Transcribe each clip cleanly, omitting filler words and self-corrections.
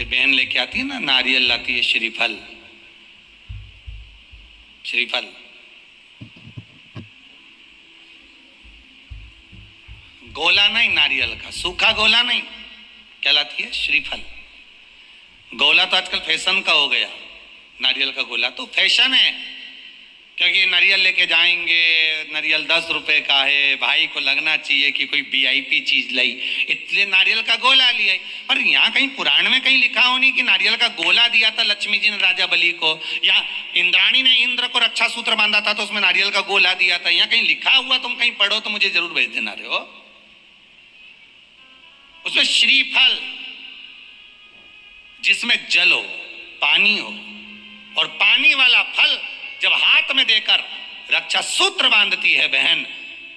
फिर बहन लेके आती है ना, नारियल लाती है, श्रीफल, श्रीफल गोला नहीं, नारियल का सूखा गोला नहीं, क्या लाती है? श्रीफल। गोला तो आजकल फैशन का हो गया, नारियल का गोला तो फैशन है, क्योंकि नारियल लेके जाएंगे, नारियल 10 रुपए का है, भाई को लगना चाहिए कि कोई वीआईपी चीज लाई, इसलिए नारियल का गोला लिया। पर यहाँ कहीं पुराण में कहीं लिखा हो नहीं कि नारियल का गोला दिया था लक्ष्मी जी ने राजा बलि को, या इंद्राणी ने इंद्र को रक्षा सूत्र बांधा था तो उसमें नारियल का गोला दिया था। यहाँ कहीं लिखा हुआ तुम कहीं पढ़ो तो मुझे जरूर भेज देना। रहे हो उसमें श्रीफल, जिसमें जल हो, पानी हो, और पानी वाला फल जब हाथ में देकर रक्षा सूत्र बांधती है बहन,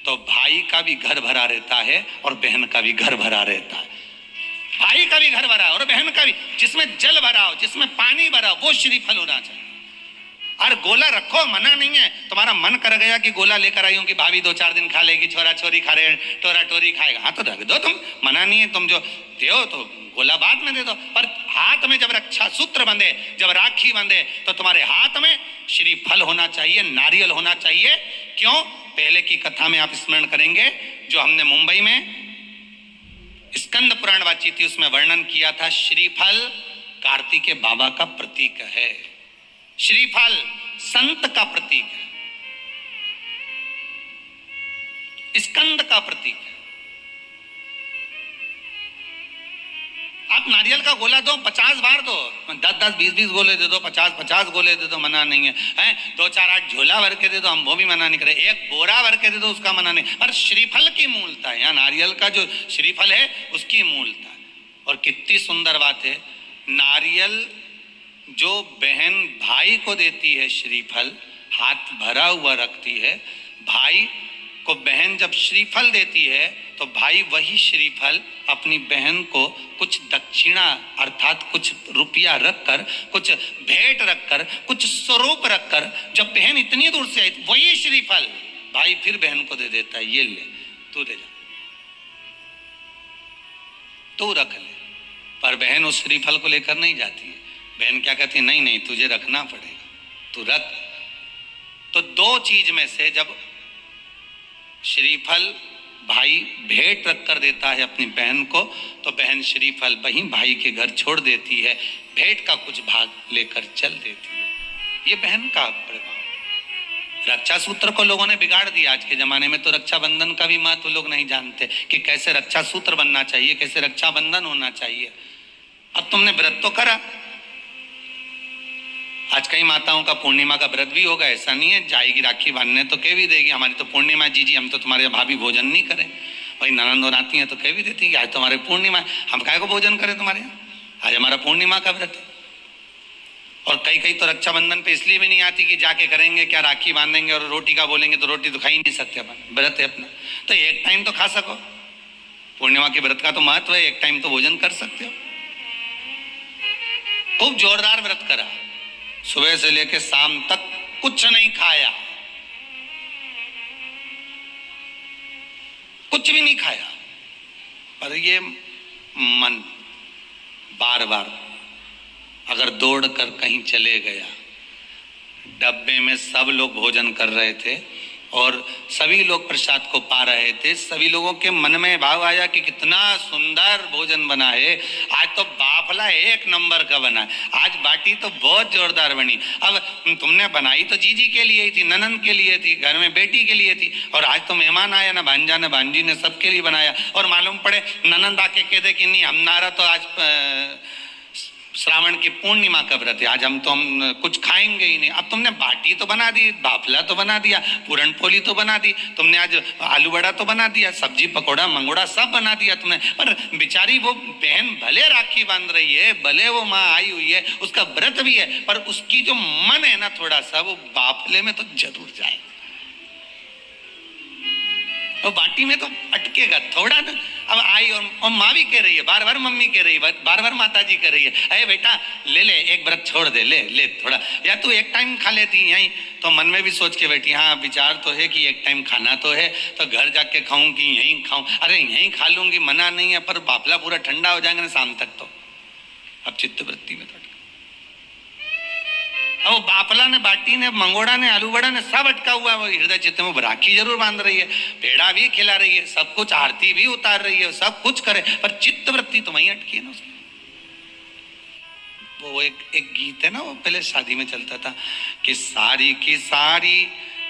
तो भाई का भी घर भरा रहता है और बहन का भी घर भरा रहता है। भाई का भी घर भरा और बहन का भी, जिसमें जल भरा हो, जिसमें पानी भरा हो, वो श्रीफल होना चाहिए। और गोला रखो, मना नहीं है। तुम्हारा मन कर गया कि गोला लेकर आई हूं कि भाभी 2-4 दिन खा लेगी, छोरा छोरी खा रहे, टोरा टोरी खाएगा, हाँ तो रख दो, तुम मना नहीं है। तुम जो दो तो गोला बाद में दे दो, पर हाथ में जब रक्षा सूत्र बंधे, जब राखी बंधे, तो तुम्हारे हाथ में श्रीफल होना चाहिए, नारियल होना चाहिए। क्यों? पहले की कथा में आप स्मरण करेंगे, जो हमने मुंबई में स्कंद पुराण वाची थी, उसमें वर्णन किया था। श्रीफल कार्तिकेय बाबा का प्रतीक है, श्रीफल संत का प्रतीक है, स्कंद का प्रतीक है। आप नारियल का गोला दो, 50 बार दो, 10-10, 20-20 गोले दे दो, 50-50 गोले दे दो, मना नहीं है, हैं? 2-4-8 झोला भर के दे दो, हम वो भी मना नहीं करे, एक बोरा भर के दे दो, उसका मना नहीं। पर श्रीफल की मूलता है, यहाँ नारियल का जो श्रीफल है उसकी मूलता है। और कितनी सुंदर बात है, नारियल जो बहन भाई को देती है, श्रीफल हाथ भरा हुआ रखती है, भाई को बहन जब श्रीफल देती है तो भाई वही श्रीफल अपनी बहन को कुछ दक्षिणा अर्थात कुछ रुपया रखकर, कुछ भेंट रखकर, कुछ स्वरूप रखकर, जब बहन इतनी दूर से आई, वही श्रीफल भाई फिर बहन को दे देता है, ये ले तू दे जा, तू रख ले। पर बहन उस श्रीफल को लेकर नहीं जाती है। बहन क्या कहती है? नहीं नहीं, तुझे रखना पड़ेगा, तू रख। तो दो चीज में से जब श्रीफल भाई भेंट रख कर देता है अपनी बहन को, तो बहन श्रीफल वहीं भाई के घर छोड़ देती है, भेंट का कुछ भाग लेकर चल देती है। ये बहन का प्रभाव। रक्षा सूत्र को लोगों ने बिगाड़ दिया। आज के जमाने में तो रक्षाबंधन का भी महत्व लोग नहीं जानते कि कैसे रक्षा सूत्र बनना चाहिए, कैसे रक्षाबंधन होना चाहिए। अब तुमने व्रत तो करा, आज कई माताओं का पूर्णिमा का व्रत भी होगा, ऐसा नहीं है, जाएगी राखी बांधने तो कह भी देगी, हमारी तो पूर्णिमा जीजी, हम तो तुम्हारे भाभी भोजन नहीं करें। भाई ननंद और आती हैं तो कह भी देती है आज तो हमारे पूर्णिमा है, हम काहे को भोजन करें तुम्हारे यहाँ, आज हमारा पूर्णिमा का व्रत है। और कई कई तो रक्षाबंधन पे इसलिए भी नहीं आती कि जाके करेंगे क्या, राखी बांधेंगे और रोटी का बोलेंगे तो रोटी तो खा ही नहीं सकते अपन, व्रत है अपना, तो एक टाइम तो खा सको। पूर्णिमा के व्रत का तो महत्व है, एक टाइम तो भोजन कर सकते हो। खूब जोरदार व्रत करा, सुबह से लेकर शाम तक कुछ नहीं खाया, कुछ भी नहीं खाया। पर ये मन बार बार अगर दौड़ कर कहीं चले गया, डब्बे में सब लोग भोजन कर रहे थे और सभी लोग प्रसाद को पा रहे थे, सभी लोगों के मन में भाव आया कि कितना सुंदर भोजन बना है, आज तो बाफला 1 नंबर का बना है, आज बाटी तो बहुत जोरदार बनी। अब तुमने बनाई तो जीजी के लिए ही थी, ननंद के लिए थी, घर में बेटी के लिए थी, और आज तो मेहमान आया ना, भांजा ने भांजी ने सबके लिए बनाया। और मालूम पड़े ननंद आके कह दे कि नहीं हमारा तो आज श्रावण की पूर्णिमा का व्रत है, आज हम कुछ खाएंगे ही नहीं। अब तुमने बाटी तो बना दी, बाफला तो बना दिया, पूरण पोली तो बना दी, तुमने आज आलू बड़ा तो बना दिया, सब्जी पकौड़ा मंगोड़ा सब बना दिया तुमने। पर बेचारी वो बहन भले राखी बांध रही है, भले वो माँ आई हुई है, उसका व्रत भी है, पर उसकी जो मन है ना थोड़ा सा, वो बाफले में तो जरूर जाए, वो बाटी में तो अटकेगा थोड़ा ना। अब आई और माँ भी कह रही है, बार बार मम्मी कह रही है, बार बार माता जी कह रही है, अरे बेटा ले ले, एक व्रत छोड़ दे, ले ले थोड़ा, या तू एक टाइम खा लेती यहीं। तो मन में भी सोच के बैठी, हाँ विचार तो है कि एक टाइम खाना तो है, तो घर जाके खाऊं कि यहीं खाऊं, अरे यहीं खा लूंगी, मना नहीं है, पर बाफला पूरा ठंडा हो जाएगा ना शाम तक, तो अब चित्तवृत्ति में तो अटका। अब बापला ने, बाटी ने, मंगोड़ा ने, आलू बड़ा ने सब अटका हुआ है। वो हृदय चित्त में राखी जरूर बांध रही है, पेड़ा भी खिला रही है, सब कुछ आरती भी उतार रही है, सब कुछ करे, पर चित्तवृत्ति तो वहीं अटकी है ना उसकी। वो एक गीत है ना, वो पहले शादी में चलता था कि सारी की सारी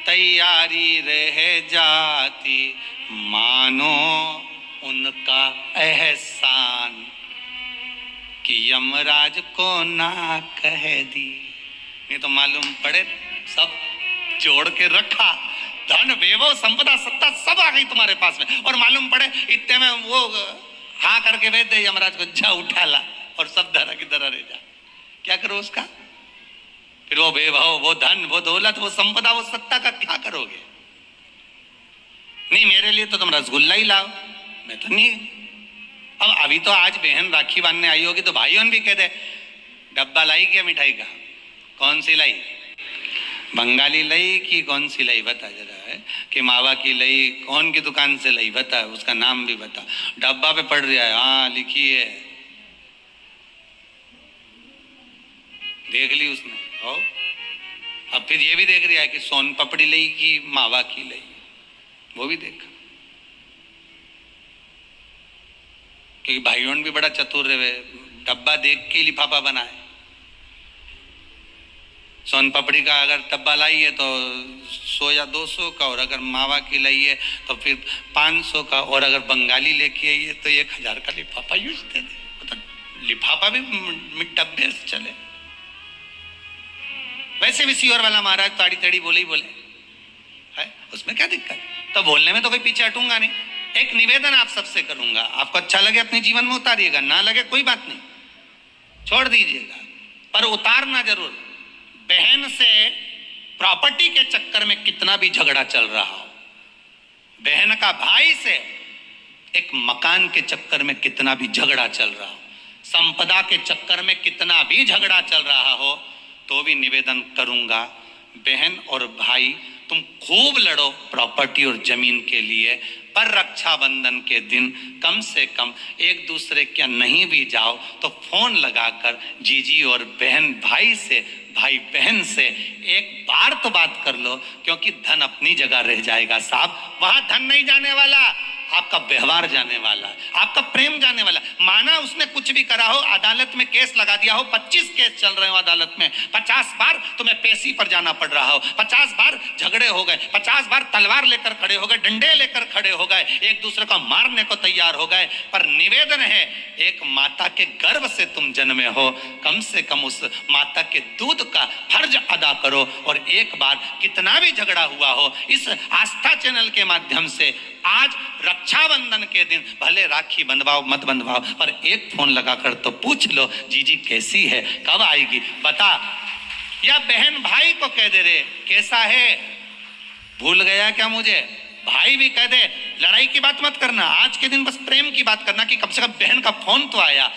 तैयारी रह जाती, मानो उनका एहसान कि यमराज को ना कह दी। नहीं तो मालूम पड़े सब जोड़ के रखा, धन वैभव संपदा सत्ता सब आ गई तुम्हारे पास में, और मालूम पड़े इतने में वो हाँ करके भेज दे यमराज को, जा उठा ला और सब धरा की तरह रह जा। क्या करो उसका? फिर वो वैभव, वो धन, वो दौलत, वो संपदा, वो सत्ता का क्या करोगे? नहीं मेरे लिए तो तुम रसगुल्ला ही लाओ, मैं तो नहीं। अब अभी तो आज बहन राखी बांधने आई होगी तो भाइयों भी कह दे डब्बा लाई क्या मिठाई का, कौन सी लाई, बंगाली लाई कि कौन सी लाई बता जरा, है कि मावा की लाई, कौन की दुकान से लाई बता, उसका नाम भी बता, डब्बा पे पड़ रहा है, हाँ लिखी है, देख ली उसने। और अब फिर ये भी देख रहा है कि सोन पपड़ी लाई कि मावा की लाई, वो भी देखा। क्योंकि भाइयों भी बड़ा चतुर रहे, डब्बा देख के लिफाफा बनाए। सोन पपड़ी का अगर डब्बा लाई है तो 100 या 200 का, और अगर मावा की लाई है तो फिर 500 का, और अगर बंगाली लेके आई है तो 1000 का लिफाफा यूज दे दे। तो लिफाफा भी डब्बे से चले। वैसे भी सीवर वाला महाराज ताड़ी ताड़ी बोले ही बोले है, उसमें क्या दिक्कत? तो बोलने में तो कोई पीछे हटूंगा नहीं। एक निवेदन आप सबसे करूंगा, आपको अच्छा लगे अपने जीवन में उतारिएगा, ना लगे कोई बात नहीं, छोड़ दीजिएगा, पर उतारना जरूर। बहन से प्रॉपर्टी के चक्कर में कितना भी झगड़ा चल रहा हो, बहन का भाई से एक मकान के चक्कर में कितना भी झगड़ा चल रहा हो, संपदा के चक्कर में कितना भी झगड़ा चल रहा हो, तो भी निवेदन करूंगा, बहन और भाई तुम खूब लड़ो प्रॉपर्टी और जमीन के लिए, पर रक्षाबंधन के दिन कम से कम एक दूसरे के नहीं भी जाओ तो फोन लगाकर जीजी और बहन भाई से, भाई बहन से एक बार तो बात कर लो, क्योंकि धन अपनी जगह रह जाएगा साहब, वहां धन नहीं जाने वाला, आपका व्यवहार जाने वाला, आपका प्रेम जाने वाला। माना उसने कुछ भी करा हो, अदालत में केस लगा दिया हो, 25 केस चल रहे हो अदालत में, 50 बार तुम्हें पेशी पर जाना पड़ रहा हो, 50 बार झगड़े हो गए, 50 बार तलवार लेकर खड़े हो गए, डंडे लेकर खड़े हो गए, एक दूसरे को मारने को तैयार हो गए, पर निवेदन है एक माता के गर्भ से तुम जन्मे हो, कम से कम उस माता के दूध का फर्ज अदा करो। और एक बार कितना भी झगड़ा हुआ हो, इस आस्था चैनल के माध्यम से आज रक्षाबंधन के दिन भले राखी बंधवाओ मत बंधवाओ, पर एक फोन लगाकर तो पूछ लो जीजी कैसी है, कब आएगी बता, या बहन भाई को कह दे रे कैसा है, भूल गया क्या मुझे, भाई भी कह दे लड़ाई की बात मत करना, आज के दिन बस प्रेम की बात करना कि कम से कम बहन का फोन तो आया।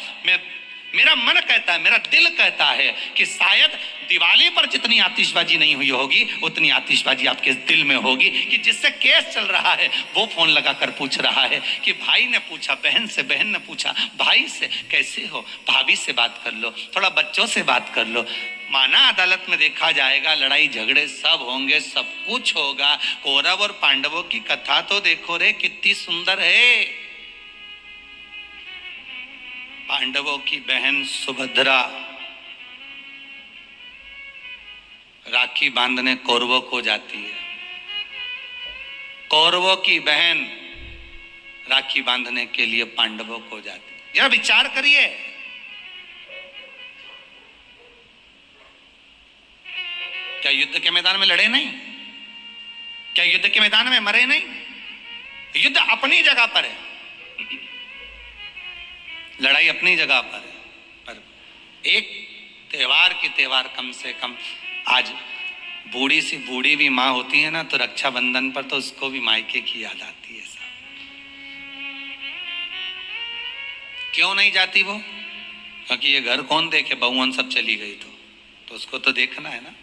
मेरा मन कहता है, मेरा दिल कहता है कि शायद दिवाली पर जितनी आतिशबाजी नहीं हुई होगी उतनी आतिशबाजी आपके दिल में होगी, कि जिससे केस चल रहा है वो फोन लगाकर पूछ रहा है कि भाई ने पूछा बहन से, बहन ने पूछा भाई से कैसे हो, भाभी से बात कर लो, थोड़ा बच्चों से बात कर लो। माना अदालत में देखा जाएगा, लड़ाई झगड़े सब होंगे, सब कुछ होगा, कौरव और पांडवों की कथा तो देखो रे कितनी सुंदर है। पांडवों की बहन सुभद्रा राखी बांधने कौरवों को जाती है, कौरवों की बहन राखी बांधने के लिए पांडवों को जाती है। जरा विचार करिए, क्या युद्ध के मैदान में लड़े नहीं, क्या युद्ध के मैदान में मरे नहीं? युद्ध अपनी जगह पर है, लड़ाई अपनी जगह पर है, पर एक त्योहार की त्योहार कम से कम आज बूढ़ी सी बूढ़ी भी माँ होती है ना, तो रक्षाबंधन पर तो उसको भी मायके की याद आती है। सब क्यों नहीं जाती वो? क्योंकि ये घर कौन देखे, बहुवन सब चली गई तो उसको तो देखना है ना।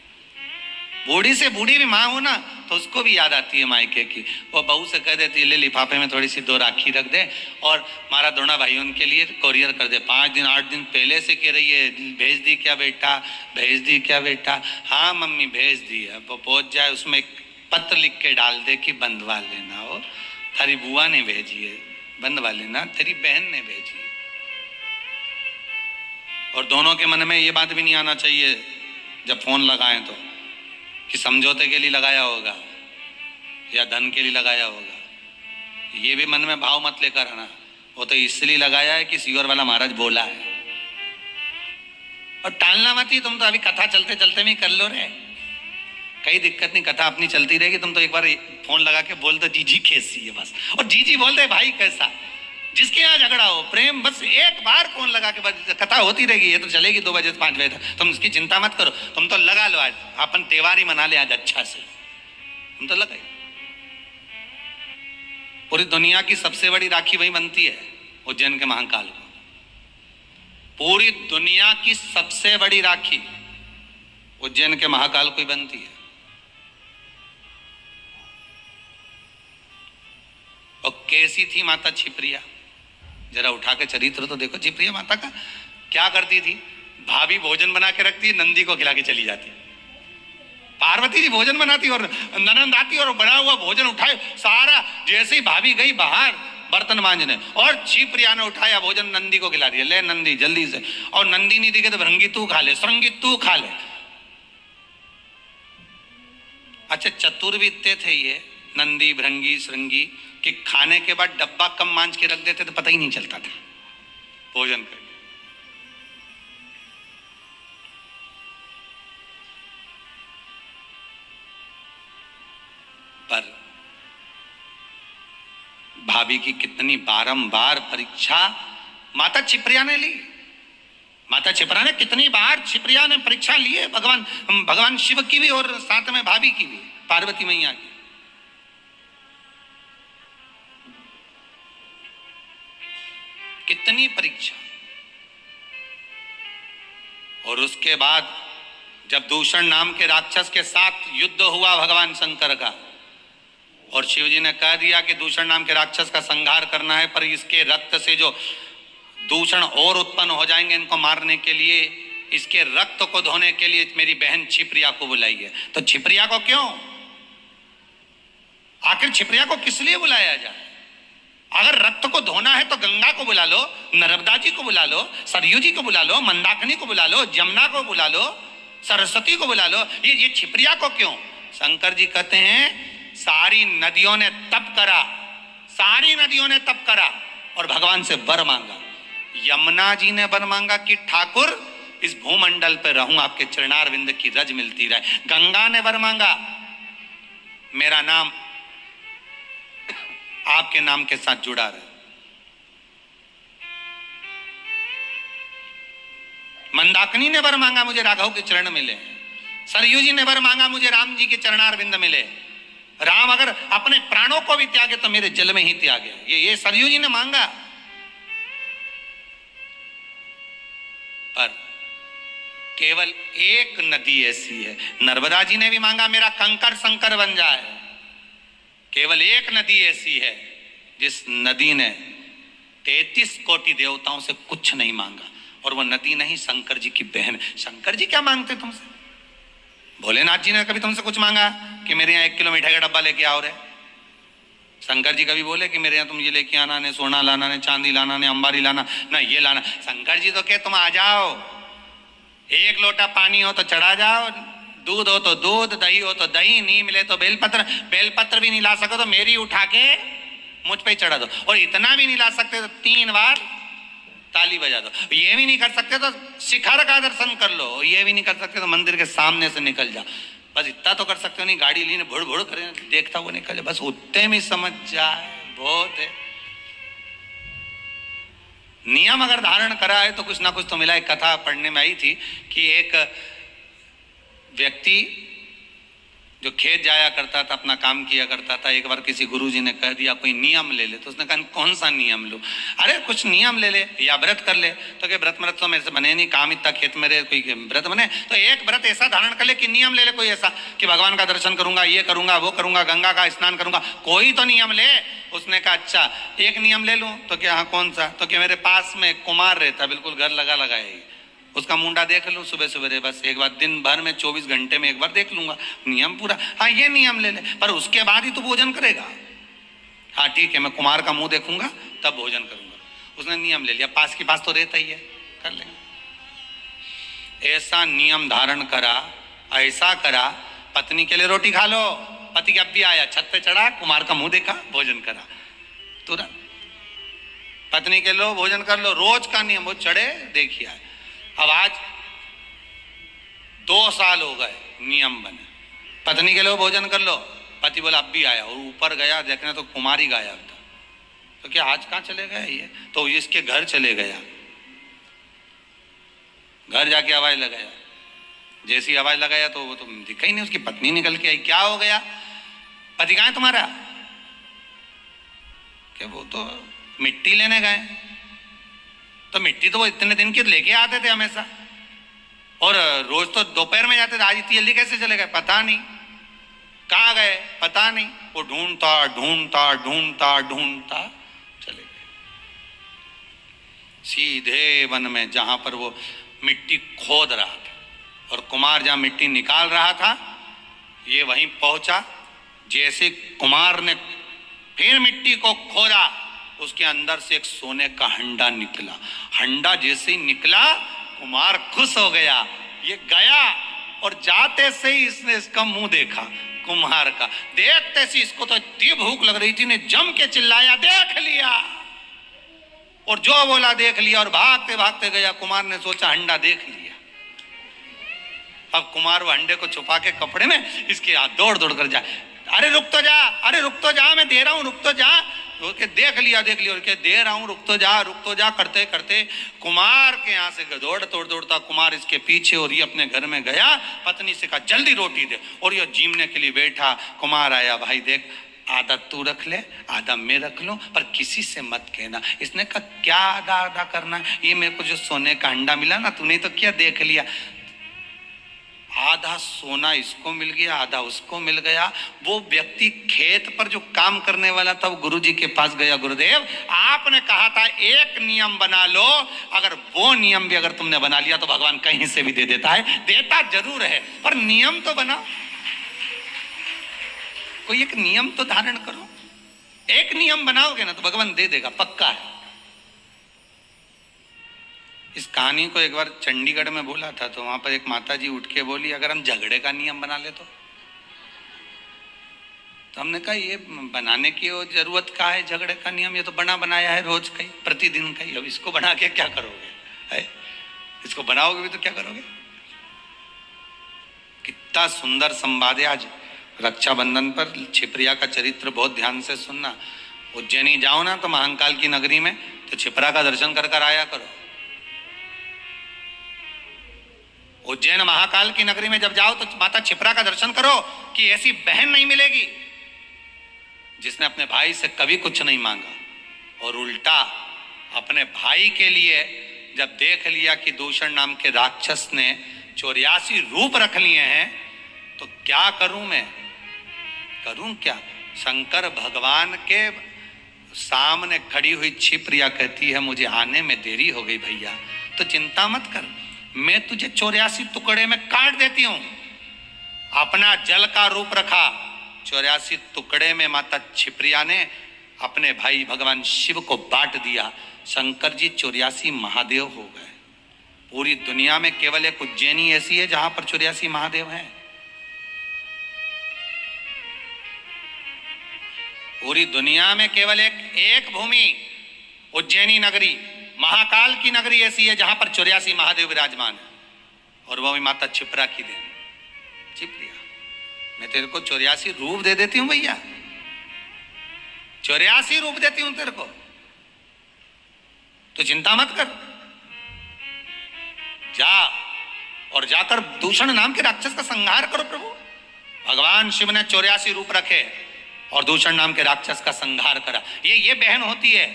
बूढ़ी से बूढ़ी भी माँ हो ना, तो उसको भी याद आती है मायके की। वो बहू से कह देती है ले लिफाफे में थोड़ी सी 2 राखी रख दे और मारा दोना भाई उनके लिए कोरियर कर दे। 5 दिन 8 दिन पहले से कह रही है भेज दी क्या बेटा, भेज दी क्या बेटा। हाँ मम्मी भेज दी है। वो पहुंच जाए उसमें एक पत्र लिख के डाल दे कि बंधवा लेना, हो थारी बुआ ने भेजी है, बंधवा लेना, तेरी बहन ने भेजी है। और दोनों के मन में ये बात भी नहीं आना चाहिए जब फोन लगाएं तो कि समझौते के लिए लगाया होगा या धन के लिए लगाया होगा। ये भी मन में भाव मत लेकर आना, वो तो इसलिए लगाया है कि सीवर वाला महाराज बोला है। और टालना मत ही, तुम तो अभी कथा चलते चलते में कर लो रे, कई दिक्कत नहीं, कथा अपनी चलती रहेगी। तुम तो एक बार फोन लगा के बोल दो जीजी कैसी है बस, और जीजी बोल दे भाई कैसा। जिसके यहाँ झगड़ा हो प्रेम, बस एक बार फोन लगा के बस कथा होती रहेगी। ये तो चलेगी 2 बजे से 5 बजे तक, तुम इसकी चिंता मत करो। तुम तो लगा लो, आज अपन त्योहार ही मना ले आज अच्छा से, तुम तो लगाई। पूरी दुनिया की सबसे बड़ी राखी वही बनती है उज्जैन के महाकाल को। पूरी दुनिया की सबसे बड़ी राखी उज्जैन के महाकाल को ही बनती है। और कैसी थी माता छिप्रिया, जरा उठा के चरित्र तो देखो छिप्रिया माता का। क्या करती थी, भाभी भोजन बना के रखती, नंदी को खिला के चली जाती। पार्वती जी भोजन बनाती और ननंद आती और बना हुआ भोजन उठाए सारा, जैसे ही भाभी गई बाहर बर्तन मांजने और छिप्रिया ने उठाया भोजन नंदी को खिला दिया, ले नंदी जल्दी से। और नंदी नहीं दिखे तो भृंगी तू खा ले, श्रृंगी तू खा ले। अच्छा चतुर भी इतने थे ये नंदी भृंगी श्रृंगी कि खाने के बाद डब्बा कम मांझ के रख देते तो पता ही नहीं चलता था भोजन करके। पर भाभी की कितनी बारंबार परीक्षा माता छिप्रिया ने ली। माता छिप्रिया ने कितनी बार छिप्रिया ने परीक्षा ली है, भगवान शिव की भी और साथ में भाभी की भी, पार्वती मैया की। कितनी परीक्षा। और उसके बाद जब दूषण नाम के राक्षस के साथ युद्ध हुआ भगवान शंकर का, और शिव जी ने कह दिया कि दूषण नाम के राक्षस का संहार करना है, पर इसके रक्त से जो दूषण और उत्पन्न हो जाएंगे इनको मारने के लिए, इसके रक्त को धोने के लिए मेरी बहन छिप्रिया को बुलाई है। तो छिप्रिया को क्यों, आखिर छिप्रिया को किस लिए बुलाया जाए? अगर रक्त को धोना है तो गंगा को बुला लो, नर्मदा जी को बुला लो, सरयू जी को बुला लो, मंदाकिनी को बुला लो, जमुना को बुला लो, सरस्वती को बुला लो, ये छिप्रिया को क्यों? शंकर जी कहते हैं सारी नदियों ने तप करा, सारी नदियों ने तप करा और भगवान से वर मांगा। यमुना जी ने वर मांगा कि ठाकुर इस भूमंडल पर रहूं, आपके चरणारविंद की रज मिलती रहे। गंगा ने वर मांगा मेरा नाम आपके नाम के साथ जुड़ा रहे। मंदाकिनी ने वर मांगा मुझे राघव के चरण मिले। सरयू जी ने वर मांगा मुझे राम जी के चरणारविंद मिले। राम अगर अपने प्राणों को भी त्यागे तो मेरे जल में ही त्यागे, ये सरयू जी ने मांगा। पर केवल एक नदी ऐसी है, नर्मदा जी ने भी मांगा मेरा कंकर संकर बन जाए। केवल एक नदी ऐसी है जिस नदी ने 33 कोटि देवताओं से कुछ नहीं मांगा, और वह नदी नहीं शंकर जी की बहन। शंकर जी क्या मांगते तुमसे? भोलेनाथ जी ने कभी तुमसे कुछ मांगा कि मेरे यहाँ 1 किलो मिठाई का डब्बा लेके आओ रे? शंकर जी कभी बोले कि मेरे यहाँ तुम ये लेके आना, ने सोना लाना, ने चांदी लाना, ने अंबारी लाना, ना ये लाना? शंकर जी तो कहे तुम आ जाओ, 1 लोटा पानी हो तो चढ़ा जाओ, दूध हो तो दूध, दही हो तो दही, नहीं मिले तो बेलपत्र, बेलपत्र भी नहीं ला सको तो मेरी उठा के मुझ पे चढ़ा दो, और इतना भी नहीं ला सकते तो 3 बार ताली बजा दो। ये भी नहीं कर सकते तो शिखर का दर्शन कर लो, ये भी नहीं कर सकते तो मंदिर के सामने से निकल जाओ। बस इतना तो कर सकते हो, नहीं गाड़ी ली भुड़ भुड़ करे देखता हुआ निकल जाए, बस उतने में समझ जाए बहुत है। नियम अगर धारण करा है तो कुछ ना कुछ तो मिला। एक कथा पढ़ने में आई थी कि एक व्यक्ति जो खेत जाया करता था, अपना काम किया करता था, एक बार किसी गुरुजी ने कह दिया कोई नियम ले ले, तो उसने कहा कौन सा नियम लो? अरे कुछ नियम ले ले या व्रत कर ले। तो क्या व्रत तो मेरे से बने नहीं, काम इतना खेत में रहे, कोई व्रत बने? तो एक व्रत ऐसा धारण कर ले कि नियम ले ले कोई ऐसा कि भगवान का दर्शन करूंगा, ये करूंगा, वो करूंगा, गंगा का स्नान करूंगा, कोई तो नियम ले। उसने कहा अच्छा एक नियम ले लूं। तो क्या हाँ कौन सा? तो क्या मेरे पास में एक कुमार रहता, बिल्कुल घर लगा लगा है, उसका मुंडा देख लूं सुबह सवेरे, बस एक बार दिन भर में 24 घंटे में एक बार देख लूंगा, नियम पूरा। हाँ ये नियम ले ले, पर उसके बाद ही तो भोजन करेगा। हाँ ठीक है, मैं कुमार का मुंह देखूंगा तब भोजन करूंगा। उसने नियम ले लिया, पास के पास तो रहता ही है, कर लेंगे। ऐसा नियम धारण करा, ऐसा करा, पत्नी के लिए रोटी खा लो, पति अब भी आया, छत पे चढ़ा, कुमार का मुंह देखा, भोजन करा तुरंत। पत्नी के लो भोजन कर लो, रोज का नियम। वो चढ़े देखिए, अब आज 2 साल हो गए नियम बने, पत्नी के लो भोजन कर लो, पति बोला अब भी आया, और ऊपर गया देखने तो कुमारी गायब था। तो क्या आज कहाँ चले गए ये? तो इसके घर चले गया, घर जाके आवाज लगाया, जैसी आवाज लगाया तो वो तो दिखा ही नहीं, उसकी पत्नी निकल के आई। क्या हो गया? पति कहाँ है तुम्हारा? क्या वो तो मिट्टी लेने गए। तो मिट्टी तो वो इतने दिन की लेके आते थे हमेशा, और रोज तो दोपहर में जाते थे, आज इतनी जल्दी कैसे चले गए? पता नहीं कहाँ गए, पता नहीं। वो ढूंढता ढूंढता ढूंढता ढूंढता चले गए सीधे वन में, जहां पर वो मिट्टी खोद रहा था, और कुमार जहां मिट्टी निकाल रहा था, ये वहीं पहुंचा। जैसे कुमार ने फिर मिट्टी को खोदा, उसके अंदर से एक सोने का हंडा निकला। हंडा जैसे ही निकला, कुमार खुश हो गया, ये गया, और जाते से ही इसने इसका मुंह देखा कुम्हार का। देखते से इसको तो इतनी भूख लग रही थी, ने जम के चिल्लाया देख लिया, और जो बोला देख लिया, और भागते भागते गया। कुमार ने सोचा हंडा देख लिया, अब कुमार वो अंडे को छुपा के कपड़े में इसके हाथ दौड़ दौड़ कर जाए, अरे रुक तो जा, अरे रुक तो जा, मैं दे रहा हूं, रुक तो जा। तो के देख लिया और के दे रहा हूं, रुक तो जा करते करते कुमार के यहाँ से दौड़ दौड़ता कुमार इसके पीछे, और ये अपने घर में गया। पत्नी से कहा जल्दी रोटी दे, और ये जीमने के लिए बैठा। कुमार आया, भाई देख आधा तू रख ले, आधा मैं रख लूं, पर किसी से मत कहना। इसने कहा क्या आधा आधा करना? ये मेरे को जो सोने का अंडा मिला ना, तूने तो क्या देख लिया, आधा सोना इसको मिल गया, आधा उसको मिल गया। वो व्यक्ति खेत पर जो काम करने वाला था, वो गुरुजी के पास गया, गुरुदेव आपने कहा था एक नियम बना लो, अगर वो नियम भी अगर तुमने बना लिया तो भगवान कहीं से भी दे देता है। देता जरूर है, पर नियम तो बनाओ, कोई एक नियम तो धारण करो। एक नियम बनाओगे ना तो भगवान दे देगा, पक्का है। इस कहानी को एक बार चंडीगढ़ में बोला था, तो वहां पर एक माता जी उठ के बोली अगर हम झगड़े का नियम बना ले तो हमने कहा ये बनाने की जरूरत क्या है झगड़े का नियम, ये तो बना बनाया है रोज का ही, प्रतिदिन का ही। अब इसको बना के क्या करोगे? है इसको बनाओगे भी तो क्या करोगे? कितना सुंदर संवाद है। आज रक्षाबंधन पर छिपरिया का चरित्र बहुत ध्यान से सुनना। उज्जैनी जाओ ना तो महाकाल की नगरी में, तो छिपरा का दर्शन कर कर आया करो। उज्जैन महाकाल की नगरी में जब जाओ तो माता छिपरा का दर्शन करो कि ऐसी बहन नहीं मिलेगी जिसने अपने भाई से कभी कुछ नहीं मांगा, और उल्टा अपने भाई के लिए जब देख लिया कि दूषण नाम के राक्षस ने 84 रूप रख लिए हैं, तो क्या करूं मैं, करूं क्या? शंकर भगवान के सामने खड़ी हुई छिपरिया कहती है मुझे आने में देरी हो गई भैया, तो चिंता मत कर, मैं तुझे 84 टुकड़े में काट देती हूं। अपना जल का रूप रखा, 84 टुकड़े में माता छिपरिया ने अपने भाई भगवान शिव को बांट दिया। शंकर जी 84 महादेव हो गए। पूरी दुनिया में केवल एक उज्जैनी ऐसी है जहां पर 84 महादेव हैं। पूरी दुनिया में केवल एक भूमि उज्जैनी नगरी, महाकाल की नगरी ऐसी है जहां पर 84 महादेव विराजमान है, और वह भी माता छिपरा की देन। छिपरिया मैं तेरे को 84 रूप दे देती हूं भैया, 84 रूप देती हूं तेरे को, तो चिंता मत कर, जा और जाकर दूषण नाम के राक्षस का संहार करो प्रभु। भगवान शिव ने 84 रूप रखे और दूषण नाम के राक्षस का संहार करा। ये बहन होती है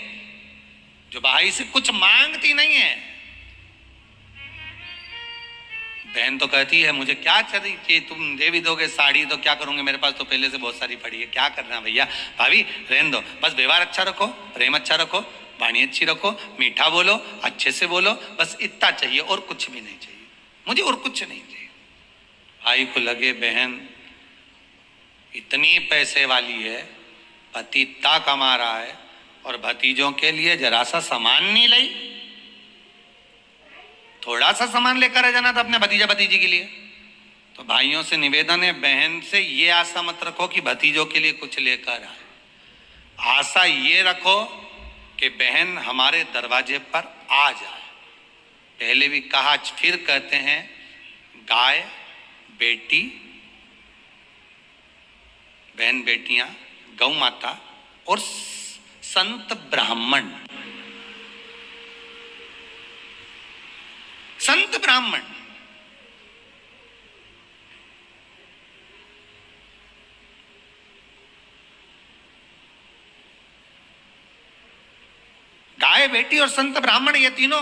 जो भाई से कुछ मांगती नहीं है। बहन तो कहती है मुझे क्या चाहिए, तुम दे भी दोगे साड़ी तो क्या करूंगे, मेरे पास तो पहले से बहुत सारी पड़ी है, क्या करना है भैया, भाभी रहने दो, बस व्यवहार अच्छा रखो, प्रेम अच्छा रखो, वाणी अच्छी रखो, मीठा बोलो, अच्छे से बोलो, बस इतना चाहिए और कुछ भी नहीं चाहिए, मुझे और कुछ नहीं चाहिए। भाई को लगे बहन इतनी पैसे वाली है, पति इतना कमा रहा है और भतीजों के लिए जरा सा सामान नहीं लाई, थोड़ा सा सामान लेकर आ जाना था अपने भतीजा भतीजी के लिए। तो भाइयों से निवेदन है, बहन से ये आशा मत रखो कि भतीजों के लिए कुछ लेकर आए, आशा ये रखो कि बहन हमारे दरवाजे पर आ जाए। पहले भी कहा, फिर कहते हैं, गाय बेटी, बहन बेटियां, गौ माता और संत ब्राह्मण। संत ब्राह्मण गाय बेटी और संत ब्राह्मण, ये तीनों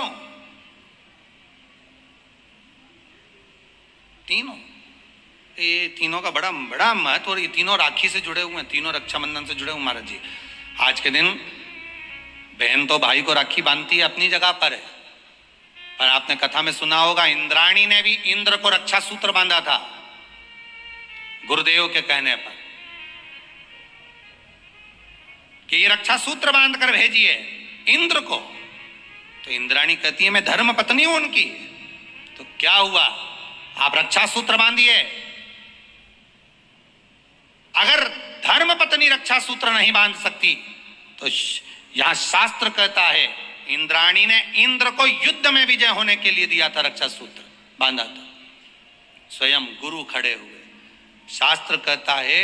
का बड़ा बड़ा महत्व। और ये तीनों राखी से जुड़े हुए हैं, तीनों रक्षाबंधन से जुड़े हुए महाराज जी। आज के दिन बहन तो भाई को राखी बांधती है, अपनी जगह पर है, पर आपने कथा में सुना होगा इंद्राणी ने भी इंद्र को रक्षा सूत्र बांधा था गुरुदेव के कहने पर कि ये रक्षा सूत्र बांध कर भेजिए इंद्र को। तो इंद्राणी कहती है मैं धर्म पत्नी हूं उनकी। तो क्या हुआ, आप रक्षा सूत्र बांधिए। अगर धर्म पत्नी रक्षा सूत्र नहीं बांध सकती तो यहां शास्त्र कहता है इंद्राणी ने इंद्र को युद्ध में विजय होने के लिए दिया था, रक्षा सूत्र बांधा था, स्वयं गुरु खड़े हुए। शास्त्र कहता है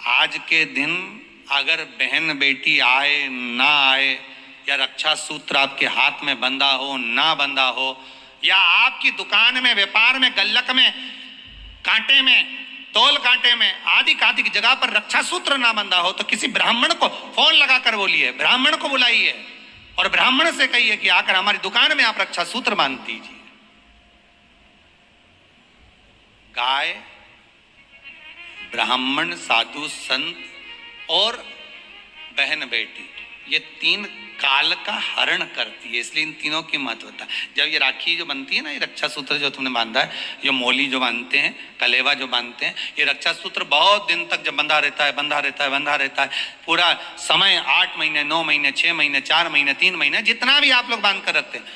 आज के दिन अगर बहन बेटी आए ना आए, या रक्षा सूत्र आपके हाथ में बंधा हो ना बंधा हो, या आपकी दुकान में, व्यापार में, गल्लक में, कांटे में, तोल कांटे में आदि आदि की जगह पर रक्षा सूत्र ना बंधा हो, तो किसी ब्राह्मण को फोन लगाकर बोलिए, ब्राह्मण को बुलाइए और ब्राह्मण से कहिए कि आकर हमारी दुकान में आप रक्षा सूत्र बांध दीजिए। गाय, ब्राह्मण, साधु, संत और बहन बेटी, ये तीन काल का हरण करती है, इसलिए इन तीनों की महत्वता। जब ये राखी जो बनती है ना, ये रक्षा सूत्र जो तुमने बांधा है, ये मोली जो बांधते हैं, कलेवा जो बांधते हैं, ये रक्षा सूत्र बहुत दिन तक जब बंधा रहता है, बंधा रहता है, बंधा रहता है, पूरा समय 8 महीने, 9 महीने, 6 महीने, 4 महीने, 3 महीने, जितना भी आप लोग बांध कर रखते हैं,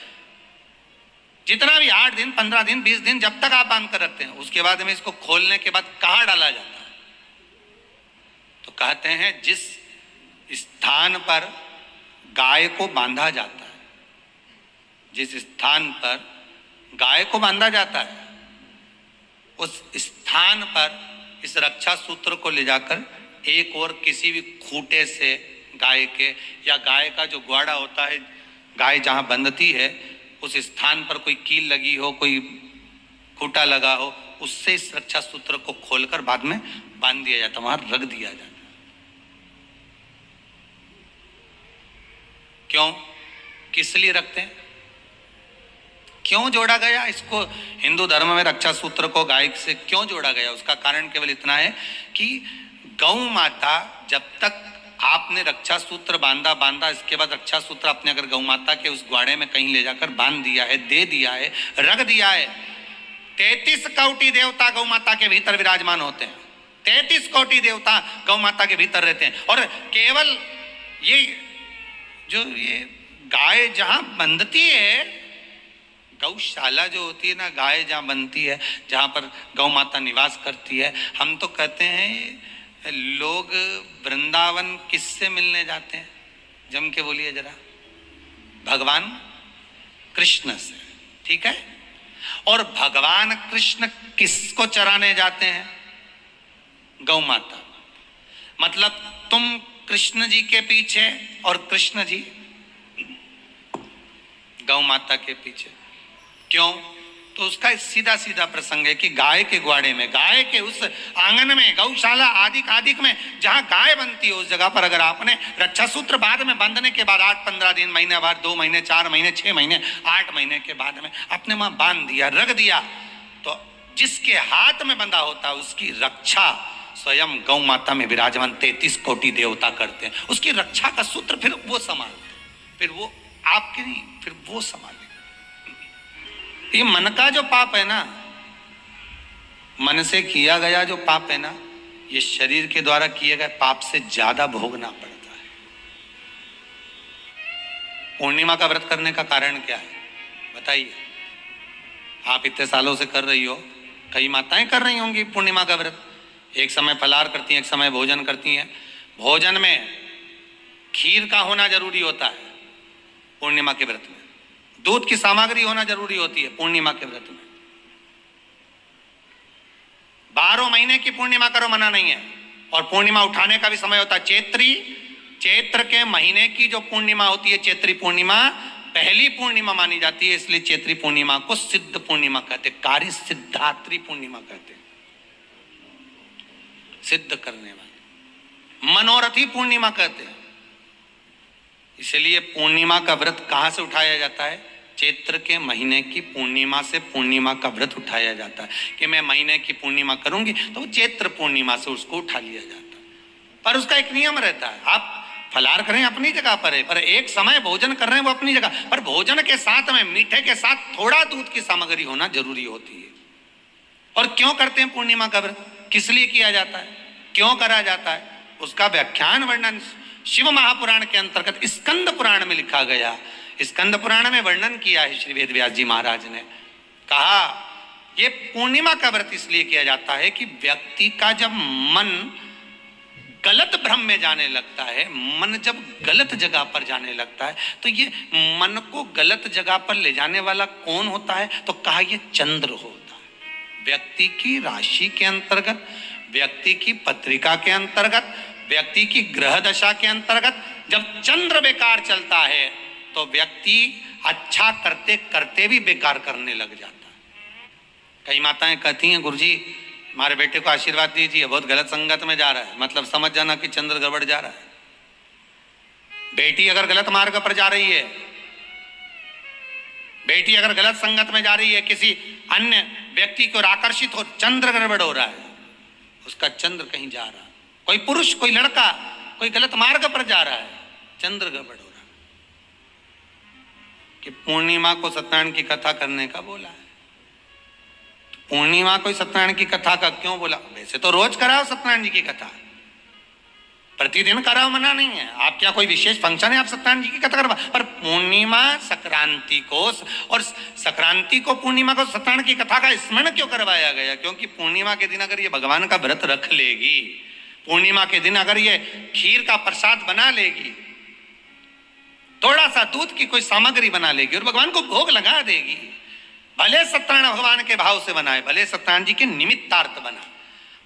जितना भी 8 दिन, 15 दिन, 20 दिन, जब तक आप बांध कर रखते हैं, उसके बाद में इसको खोलने के बाद कहाँ डाला जाता है? तो कहते हैं जिस स्थान पर गाय को बांधा जाता है, जिस स्थान पर गाय को बांधा जाता है, उस स्थान पर इस रक्षा सूत्र को ले जाकर एक और किसी भी खूंटे से गाय के, या गाय का जो ग्वाड़ा होता है, गाय जहां बंधती है उस स्थान पर कोई कील लगी हो, कोई खूंटा लगा हो, उससे इस रक्षा सूत्र को खोलकर बाद में बांध दिया जाता, वहां रख दिया जाता। क्यों, किस लिए रखते हैं, क्यों जोड़ा गया इसको हिंदू धर्म में रक्षा सूत्र को गाय से क्यों जोड़ा गया? उसका कारण केवल इतना है कि गौ माता, जब तक आपने रक्षा सूत्र बांधा, इसके बाद रक्षा सूत्र आपने अगर गौ माता के उस ग्वाड़े में कहीं ले जाकर बांध दिया है, दे दिया है, रख दिया है, 33 कोटि देवता गौ माता के भीतर विराजमान होते हैं, 33 कोटि देवता गौ माता के भीतर रहते हैं। और केवल ये गाय जहां बंधती है, गौशाला जो होती है ना, गाय जहां बनती है, जहां पर गौ माता निवास करती है, हम तो कहते हैं लोग वृंदावन किससे मिलने जाते हैं? जम के बोलिए जरा, भगवान कृष्ण से, ठीक है? और भगवान कृष्ण किसको चराने जाते हैं? गौ माता। मतलब तुम कृष्ण जी के पीछे और कृष्ण जी गौ माता के पीछे। क्यों? तो उसका सीधा सीधा प्रसंग है कि गाय के ग्वाड़े में, गाय के उस आंगन में, गौशाला आदि में जहां गाय बनती है, उस जगह पर अगर आपने रक्षा सूत्र बाद में बांधने के बाद 8-15 दिन, महीने बाद, 2 महीने, 4 महीने, 6 महीने, 8 महीने के बाद में अपने वहां बांध दिया, रख दिया, तो जिसके हाथ में बंधा होता है उसकी रक्षा स्वयं गौ माता में विराजमान 33 कोटि देवता करते हैं। उसकी रक्षा का सूत्र फिर वो संभालते, फिर वो आपके नहीं, फिर वो संभाले। ये मन का जो पाप है ना, मन से किया गया जो पाप है ना, ये शरीर के द्वारा किए गए पाप से ज्यादा भोगना पड़ता है। पूर्णिमा का व्रत करने का कारण क्या है बताइए? आप इतने सालों से कर रही हो, कई माताएं कर रही होंगी पूर्णिमा का व्रत, एक समय फलाहार करती हैं, एक समय भोजन करती हैं। भोजन में खीर का होना जरूरी होता है पूर्णिमा के व्रत में, दूध की सामग्री होना जरूरी होती है पूर्णिमा के व्रत में। 12 महीने की पूर्णिमा करो, मना नहीं है। और पूर्णिमा उठाने का भी समय होता है चैत्र के महीने की जो पूर्णिमा होती है, चैत्री पूर्णिमा पहली पूर्णिमा मानी जाती है, इसलिए चैत्री पूर्णिमा को सिद्ध पूर्णिमा कहते हैं, कार्य सिद्धात्री पूर्णिमा कहते हैं, सिद्ध करने वाली, मनोरथी पूर्णिमा कहते हैं। इसलिए पूर्णिमा का व्रत कहां से उठाया जाता है? चैत्र के महीने की पूर्णिमा से पूर्णिमा का व्रत उठाया जाता है कि मैं महीने की पूर्णिमा करूंगी, तो वो चैत्र पूर्णिमा से उसको उठा लिया जाता है। पर उसका एक नियम रहता है, आप फलाहार करें अपनी जगह पर है, पर एक समय भोजन कर रहे हैं वो अपनी जगह पर, भोजन के साथ में मीठे के साथ थोड़ा दूध की सामग्री होना जरूरी होती है। और क्यों करते हैं पूर्णिमा का व्रत, किस लिए किया जाता है, क्यों करा जाता है, उसका व्याख्यान वर्णन शिव महापुराण के अंतर्गत स्कंद पुराण में लिखा गया। स्कंद पुराण में वर्णन किया है श्री वेद व्यास जी महाराज ने, कहा ये पूर्णिमा का व्रत इसलिए किया जाता है कि व्यक्ति का जब मन गलत भ्रम में जाने लगता है, मन जब गलत जगह पर जाने लगता है, तो ये मन को गलत जगह पर ले जाने वाला कौन होता है? तो कहा ये चंद्र होता है। व्यक्ति की राशि के अंतर्गत, व्यक्ति की पत्रिका के अंतर्गत, व्यक्ति की ग्रह दशा के अंतर्गत जब चंद्र बेकार चलता है तो व्यक्ति अच्छा करते करते भी बेकार करने लग जाता है। कई माताएं कहती हैं, गुरुजी हमारे बेटे को आशीर्वाद दीजिए, बहुत गलत संगत में जा रहा है, मतलब समझ जाना कि चंद्र गड़बड़ जा रहा है। बेटी अगर गलत मार्ग पर जा रही है, बेटी अगर गलत संगत में जा रही है, किसी अन्य व्यक्ति को आकर्षित हो, चंद्र गड़बड़ हो रहा है, उसका चंद्र कहीं जा रहा है। कोई पुरुष, कोई लड़का, कोई गलत मार्ग पर जा रहा है, चंद्र गड़बड़ हो रहा है। कि पूर्णिमा को सत्यनारायण की कथा करने का बोला है, पूर्णिमा को सत्यनारायण की कथा का क्यों बोला? वैसे तो रोज कराओ सत्यनारायण जी की कथा, प्रतिदिन कराओ, मना नहीं है। आप क्या कोई विशेष फंक्शन है आप सत्यनारायण जी की कथा करवा, पर पूर्णिमा संक्रांति को, और संक्रांति को पूर्णिमा को सत्यनारायण की कथा का स्मरण क्यों करवाया गया? क्योंकि पूर्णिमा के दिन अगर ये भगवान का व्रत रख लेगी, पूर्णिमा के दिन अगर ये खीर का प्रसाद बना लेगी, थोड़ा सा दूध की कोई सामग्री बना लेगी और भगवान को भोग लगा देगी, भले सत्यनारायण भगवान के भाव से बनाए, भले सत्यनारायण जी के निमित्तार्थ बना,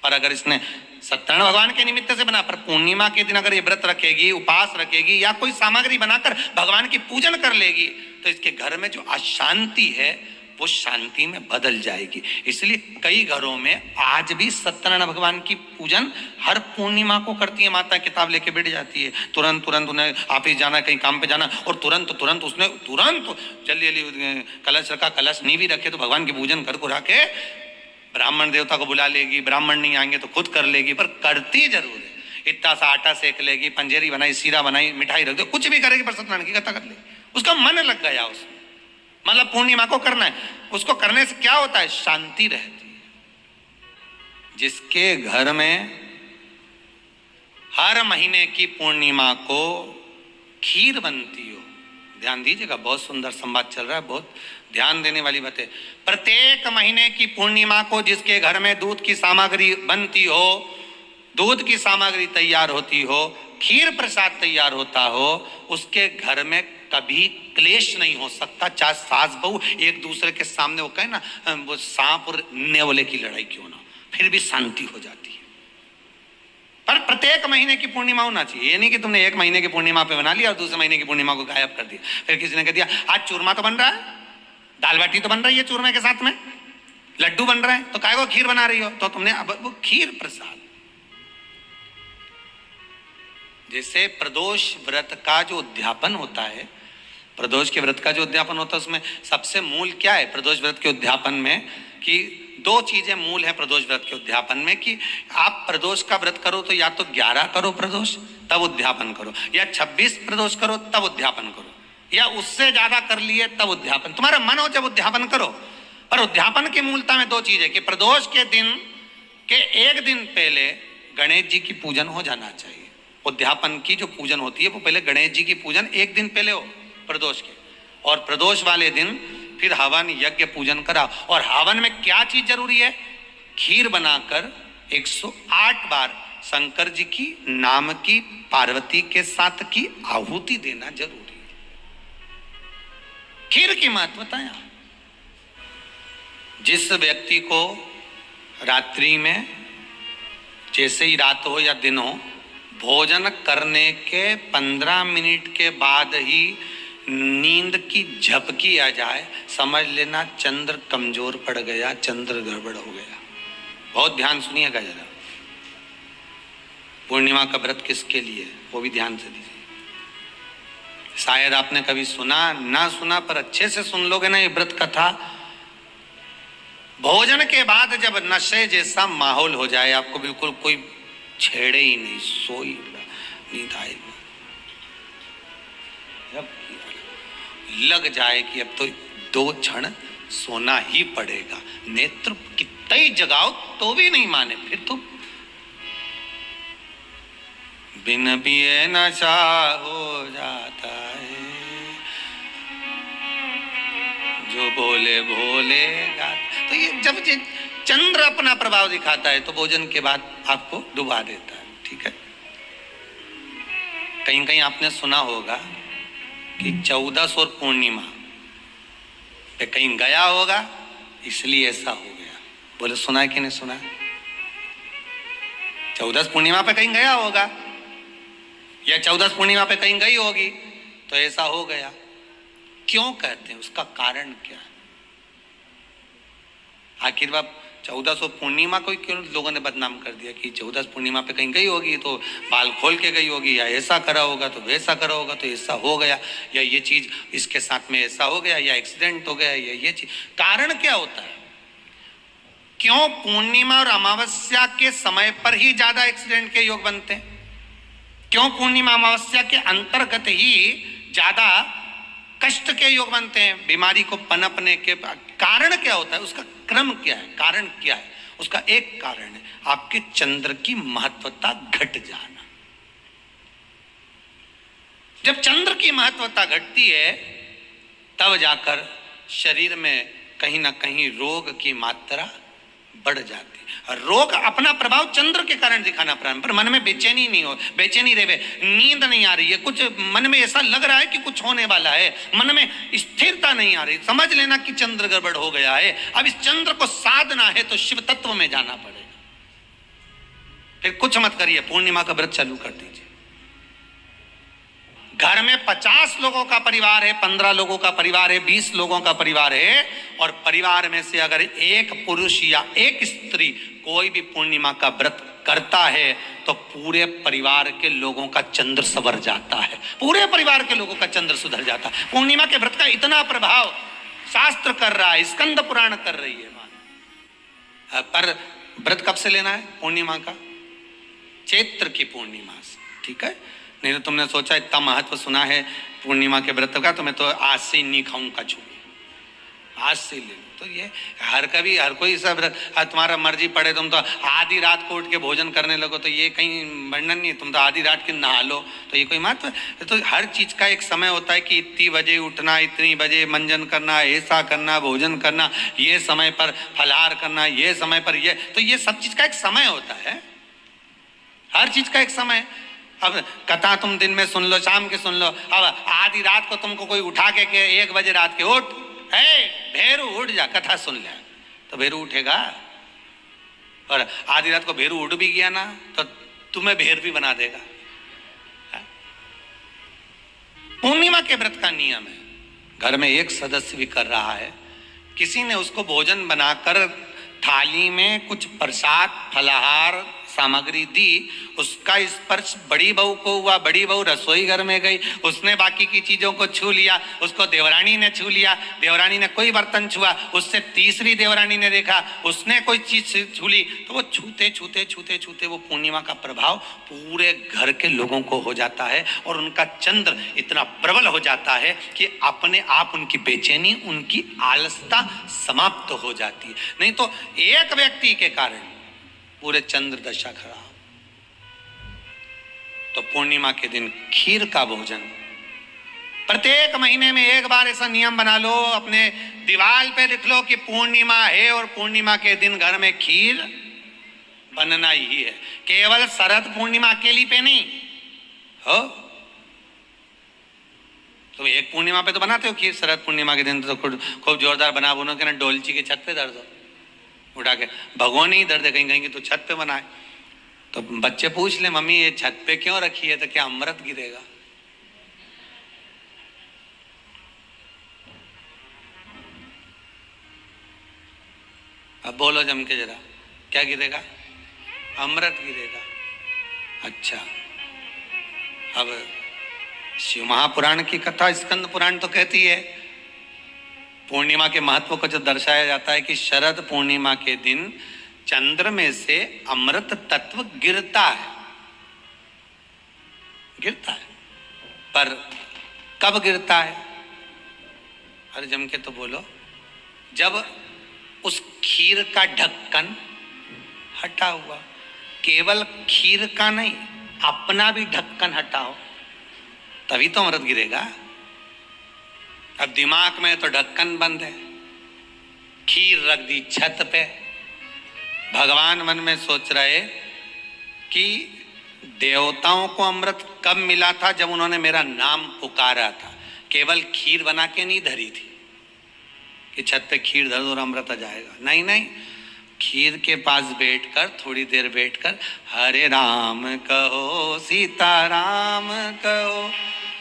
पर अगर इसने सत्यनारायण भगवान के निमित्त से बना, पर पूर्णिमा के दिन अगर ये व्रत रखेगी, उपास रखेगी या कोई सामग्री बनाकर भगवान की पूजन कर लेगी, तो इसके घर में जो अशांति है वो शांति में बदल जाएगी। इसलिए कई घरों में आज भी सत्यनारायण भगवान की पूजन हर पूर्णिमा को करती है। माता किताब लेके बैठ जाती है, तुरंत उन्हें ऑफिस जाना, कहीं काम पे जाना, और तुरंत उसने जल्दी जल्दी कलश रखा, कलश नहीं भी रखे तो भगवान की पूजन कर को रखे, ब्राह्मण देवता को बुला लेगी, ब्राह्मण नहीं आएंगे तो खुद कर लेगी, पर करती जरूर है। इतना सा आटा सेक लेगी, पंजेरी बनाई, सीरा बनाई, मिठाई रख दो, कुछ भी करेगी पर सत्यनारायण की कथा कर लेगी, उसका मन लग गया उसमें। मतलब पूर्णिमा को करना है, उसको करने से क्या होता है? शांति रहती है। जिसके घर में हर महीने की पूर्णिमा को खीर बनती हो, ध्यान दीजिएगा, बहुत सुंदर संवाद चल रहा है, बहुत ध्यान देने वाली बात है। प्रत्येक महीने की पूर्णिमा को जिसके घर में दूध की सामग्री बनती हो, दूध की सामग्री तैयार होती हो, खीर प्रसाद तैयार होता हो, उसके घर में कभी क्लेश नहीं हो सकता। चाहे सास बहू एक दूसरे के सामने वो कहे ना, वो सांप और नेवले की लड़ाई क्यों ना, फिर भी शांति हो जाती है। पर प्रत्येक महीने की पूर्णिमा होना चाहिए। ये नहीं कि तुमने एक महीने की पूर्णिमा पे बना लिया और दूसरे महीने की पूर्णिमा को गायब कर दिया। फिर किसी ने कह दिया आज चूरमा तो बन रहा है, दाल बाटी तो बन रही है चूरमे के साथ में, लड्डू बन रहे हैं, तो काय को खीर बना रही हो? तो तुमने अब वो खीर प्रसाद। जैसे प्रदोष व्रत का जो उद्यापन होता है, प्रदोष के व्रत का जो उद्यापन होता है, उसमें सबसे मूल क्या है प्रदोष व्रत के उद्यापन में? कि दो चीजें मूल है प्रदोष व्रत के उद्यापन में, कि आप प्रदोष का व्रत करो तो या तो 11 करो प्रदोष तब उद्यापन करो, या 26 प्रदोष करो तब उद्यापन करो, या उससे ज्यादा कर लिए तब उद्यापन, तुम्हारा मन हो जब उद्यापन करो। पर उद्यापन की मूलता में दो चीजें, कि प्रदोष के दिन के एक दिन पहले गणेश जी की पूजन हो जाना चाहिए। उद्यापन की जो पूजन होती है वो पहले गणेश जी की पूजन एक दिन पहले हो प्रदोष के, और प्रदोष वाले दिन फिर हवन यज्ञ पूजन करा। और हवन में क्या चीज जरूरी है? खीर बनाकर 108 बार शंकर जी की नाम की पार्वती के साथ की आहुति देना जरूरी है। खीर की महत्वता है। जिस व्यक्ति को रात्रि में, जैसे ही रात हो या दिन हो, भोजन करने के 15 मिनट के बाद ही नींद की झपकी आ जाए, समझ लेना चंद्र कमजोर पड़ गया, चंद्र गड़बड़ हो गया। बहुत ध्यान सुनिएगा जरा। पूर्णिमा का व्रत किसके लिए, वो भी ध्यान से दीजिए। शायद आपने कभी सुना ना सुना, पर अच्छे से सुन लोगे ना ये व्रत कथा। भोजन के बाद जब नशे जैसा माहौल हो जाए, आपको बिल्कुल कोई छेड़े ही नहीं, सोई नींद आएगी, जब लग जाए कि अब तो 2 क्षण सोना ही पड़ेगा, नेत्र कितना ही जगाओ तो भी नहीं माने, फिर तो बिन पिए नशा हो जाता है, जो बोले भोले गाता। तो ये जब चंद्र अपना प्रभाव दिखाता है तो भोजन के बाद आपको डुबा देता है। ठीक है, कहीं कहीं आपने सुना होगा कि 14 और पूर्णिमा पे कहीं गया होगा इसलिए ऐसा हो गया। बोले सुना है कि नहीं सुना? 14 पूर्णिमा पे कहीं गया होगा या 14 पूर्णिमा पे कहीं गई होगी तो ऐसा हो गया। क्यों कहते हैं, उसका कारण क्या है? आखिर बात 14 पूर्णिमा को क्यों लोगों ने बदनाम कर दिया कि 14 पूर्णिमा पे कहीं गई होगी तो बाल खोल के गई होगी, या ऐसा करा होगा तो वैसा करा होगा तो ऐसा हो गया, या ये चीज इसके साथ में ऐसा हो गया, या एक्सीडेंट हो गया, या ये चीज। कारण क्या होता है? क्यों पूर्णिमा और अमावस्या के समय पर ही ज्यादा एक्सीडेंट के योग बनते हैं? क्यों पूर्णिमा अमावस्या के अंतर्गत ही ज्यादा कष्ट के योग बनते हैं, बीमारी को पनपने के? कारण क्या होता है? उसका क्रम क्या है? कारण क्या है? उसका एक कारण है आपके चंद्र की महत्वता घट जाना। जब चंद्र की महत्वता घटती है तब जाकर शरीर में कहीं ना कहीं रोग की मात्रा बढ़ जाती है। रोग अपना प्रभाव चंद्र के कारण दिखाना प्रारंभ, पर मन में बेचैनी नहीं हो, बेचैनी रहे, नींद नहीं आ रही है, कुछ मन में ऐसा लग रहा है कि कुछ होने वाला है, मन में स्थिरता नहीं आ रही, समझ लेना कि चंद्र गड़बड़ हो गया है। अब इस चंद्र को साधना है तो शिव तत्व में जाना पड़ेगा। फिर कुछ मत करिए, पूर्णिमा का व्रत चालू कर दीजिए। घर में 50 लोगों का परिवार है, 15 लोगों का परिवार है, 20 लोगों का परिवार है, और परिवार में से अगर एक पुरुष या एक स्त्री कोई भी पूर्णिमा का व्रत करता है तो पूरे परिवार के लोगों का चंद्र संवर जाता है, पूरे परिवार के लोगों का चंद्र सुधर जाता है। पूर्णिमा के व्रत का इतना प्रभाव शास्त्र कर रहा है, स्कंद पुराण कर रही है। पर व्रत कब से लेना है पूर्णिमा का? चैत्र की पूर्णिमा से। ठीक है, नहीं तो तुमने सोचा इतना महत्व सुना है पूर्णिमा के व्रत का तो मैं तो आज से नहीं खाऊंगा छूंगी, आज से ले। तो ये हर कोई सब तुम्हारा मर्जी पड़े, तुम तो आधी रात को उठ के भोजन करने लगो तो ये कहीं वर्णन नहीं। तुम तो आधी रात के नहा लो तो ये कोई महत्व? तो हर चीज का एक समय होता है कि इतनी बजे उठना, इतनी बजे मंजन करना, ऐसा करना, भोजन करना, ये समय पर फलाहार करना, ये समय पर ये, तो ये सब चीज का एक समय होता है, हर चीज का एक समय। अब कथा तुम दिन में सुन लो, शाम के सुन लो, अब आधी रात को तुमको कोई उठा के 1 बजे रात के उठ, भेरू उठ जा, कथा सुन ले, तो भेरू उठेगा? और आधी रात को भेरू उठ भी गया ना तो तुम्हें भेर भी बना देगा। पूर्णिमा के व्रत का नियम है, घर में एक सदस्य भी कर रहा है किसी ने उसको भोजन बनाकर थाली में कुछ प्रसाद फलाहार सामग्री दी, उसका स्पर्श बड़ी बहू को हुआ, बड़ी बहू रसोई घर में गई, उसने बाकी की चीजों को छू लिया, उसको देवरानी ने छू लिया, देवरानी ने कोई बर्तन छुआ, उससे तीसरी देवरानी ने देखा, उसने कोई चीज छू ली, तो वो छूते छूते छूते छूते वो पूर्णिमा का प्रभाव पूरे घर के लोगों को हो जाता है और उनका चंद्र इतना प्रबल हो जाता है कि अपने आप उनकी बेचैनी, उनकी आलसता समाप्त हो जाती है। नहीं तो एक व्यक्ति के कारण पूरे चंद्र दशा खराब। तो पूर्णिमा के दिन खीर का भोजन, प्रत्येक महीने में एक बार ऐसा नियम बना लो, अपने दीवार पे लिख लो कि पूर्णिमा है और पूर्णिमा के दिन घर में खीर बनना ही है। केवल शरद पूर्णिमा अकेली पे नहीं हो, तो एक पूर्णिमा पे तो बनाते हो खीर, शरद पूर्णिमा के दिन तो खूब जोरदार बना बुनो के ना डोलची के छत पे धर दो, उठा के भगोनी ही दर्द कहीं कहीं की तो छत पे बनाए। तो बच्चे पूछ ले मम्मी ये छत पे क्यों रखी है, तो क्या अमृत गिरेगा? अब बोलो जम के जरा, क्या गिरेगा? अमृत गिरेगा। अच्छा, अब शिव महापुराण की कथा स्कंद पुराण तो कहती है, पूर्णिमा के महत्व को जो दर्शाया जाता है कि शरद पूर्णिमा के दिन चंद्र में से अमृत तत्व गिरता है, गिरता है। पर कब गिरता है? अरे जम के तो बोलो, जब उस खीर का ढक्कन हटा हुआ, केवल खीर का नहीं अपना भी ढक्कन हटाओ, तभी तो अमृत गिरेगा। अब दिमाग में तो ढक्कन बंद है, खीर रख दी छत पे, भगवान मन में सोच रहे कि देवताओं को अमृत कब मिला था? जब उन्होंने मेरा नाम पुकारा था। केवल खीर बना के नहीं धरी थी कि छत पे खीर धर दो और अमृत आ जाएगा, नहीं नहीं, खीर के पास बैठकर थोड़ी देर बैठकर हरे राम कहो सीताराम कहो,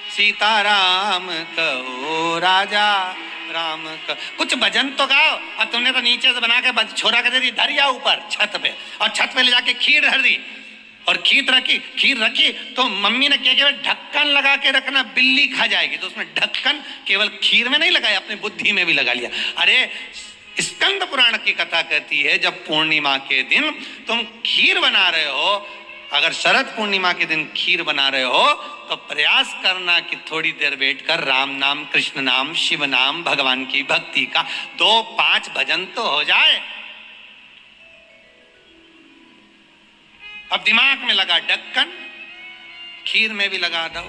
सीताराम कहो राजा राम का कुछ भजन तो गाओ। और तुमने तो नीचे से बना के छोरा के दे दी, धरिया ऊपर छत पे, और छत पे ले जाके खीर धर दी और खीर रखी तो मम्मी ने क्या ढक्कन लगा के रखना, बिल्ली खा जाएगी। तो उसने ढक्कन केवल खीर में नहीं लगाया, अपनी बुद्धि में भी लगा लिया। अरे स्कंद पुराण की कथा कहती है जब पूर्णिमा के दिन तुम खीर बना रहे हो, अगर शरद पूर्णिमा के दिन खीर बना रहे हो तो प्रयास करना कि थोड़ी देर बैठकर राम नाम, कृष्ण नाम, शिव नाम, भगवान की भक्ति का 2-5 भजन तो हो जाए। अब दिमाग में लगा ढक्कन, खीर में भी लगा दो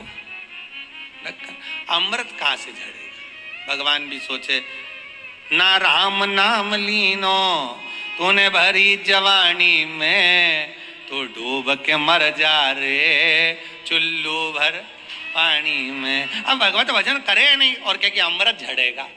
ढक्कन, अमृत कहां से झड़ेगा? भगवान भी सोचे, ना राम नाम लीनो तूने भरी जवानी में, तू डूब के मर जा रे चुल्लू भर पानी में। अब भगवत भजन करे नहीं और क्या कि अमृत झड़ेगा?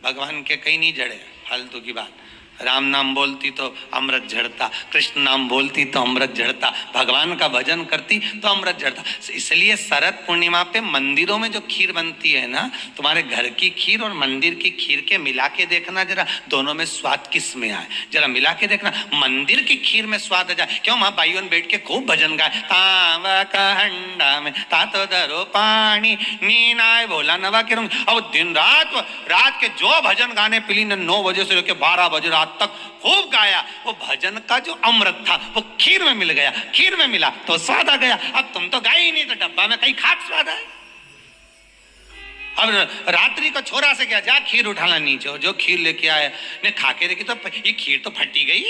भगवान के कहीं नहीं झड़े, फालतू की बात। राम नाम बोलती तो अमृत झड़ता, कृष्ण नाम बोलती तो अमृत झड़ता, भगवान का भजन करती तो अमृत झड़ता। इसलिए शरद पूर्णिमा पे मंदिरों में जो खीर बनती है ना, तुम्हारे घर की खीर और मंदिर की खीर के मिला के देखना जरा, दोनों में स्वाद किस में आए, जरा मिला के देखना। मंदिर की खीर में स्वाद आ जाए, क्यों? वहां भाइयों बैठ के खूब भजन गाए, तांबा का हंडा में तातो दरो पानी नीनाए भोला नवा के रंग। अब दिन रात के जो भजन गाने पिली ने 9 बजे से लेकर 12 बजे रात तक खूब गाया, वो भजन का जो अमृत था वो खीर में मिल गया, खीर में मिला तो स्वाद आ गया। अब तुम तो गाए ही नहीं तो डब्बा में कहीं खाक स्वाद आए। अब रात्रि को छोरा से क्या, जा खीर उठाना नीचे, जो खीर लेके आया ने खा के देखी तो ये खीर तो फटी गई,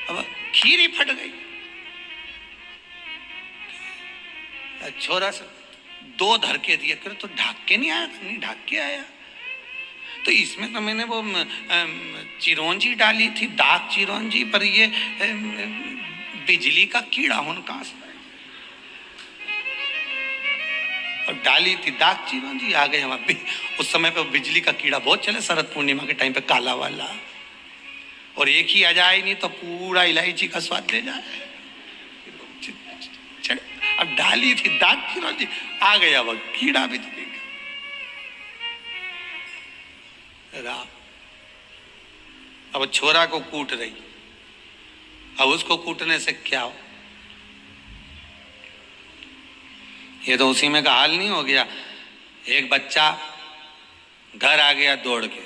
अब खीर ही फट गई। छोरा से 2 धर के दिया, कर तो ढाक के नहीं आया, नहीं ढाक के आया, तो इसमें तो मैंने वो चिरौंजी डाली थी, दाग चिरौंजी, पर ये बिजली का कीड़ा होने कहां से, और डाली थी दाग चिरौंजी, आ गए हम। उस समय पे बिजली का कीड़ा बहुत चले शरद पूर्णिमा के टाइम पे, काला वाला, और एक ही आ जाए नहीं तो पूरा इलायची का स्वाद ले जाए। अब डाली थी दाग चिरौंजी, आ गया वो कीड़ा भी तो। राम। अब छोरा को कूट रही, अब उसको कूटने से क्या हो? ये तो उसी में का हाल नहीं हो गया। एक बच्चा घर आ गया दौड़ के,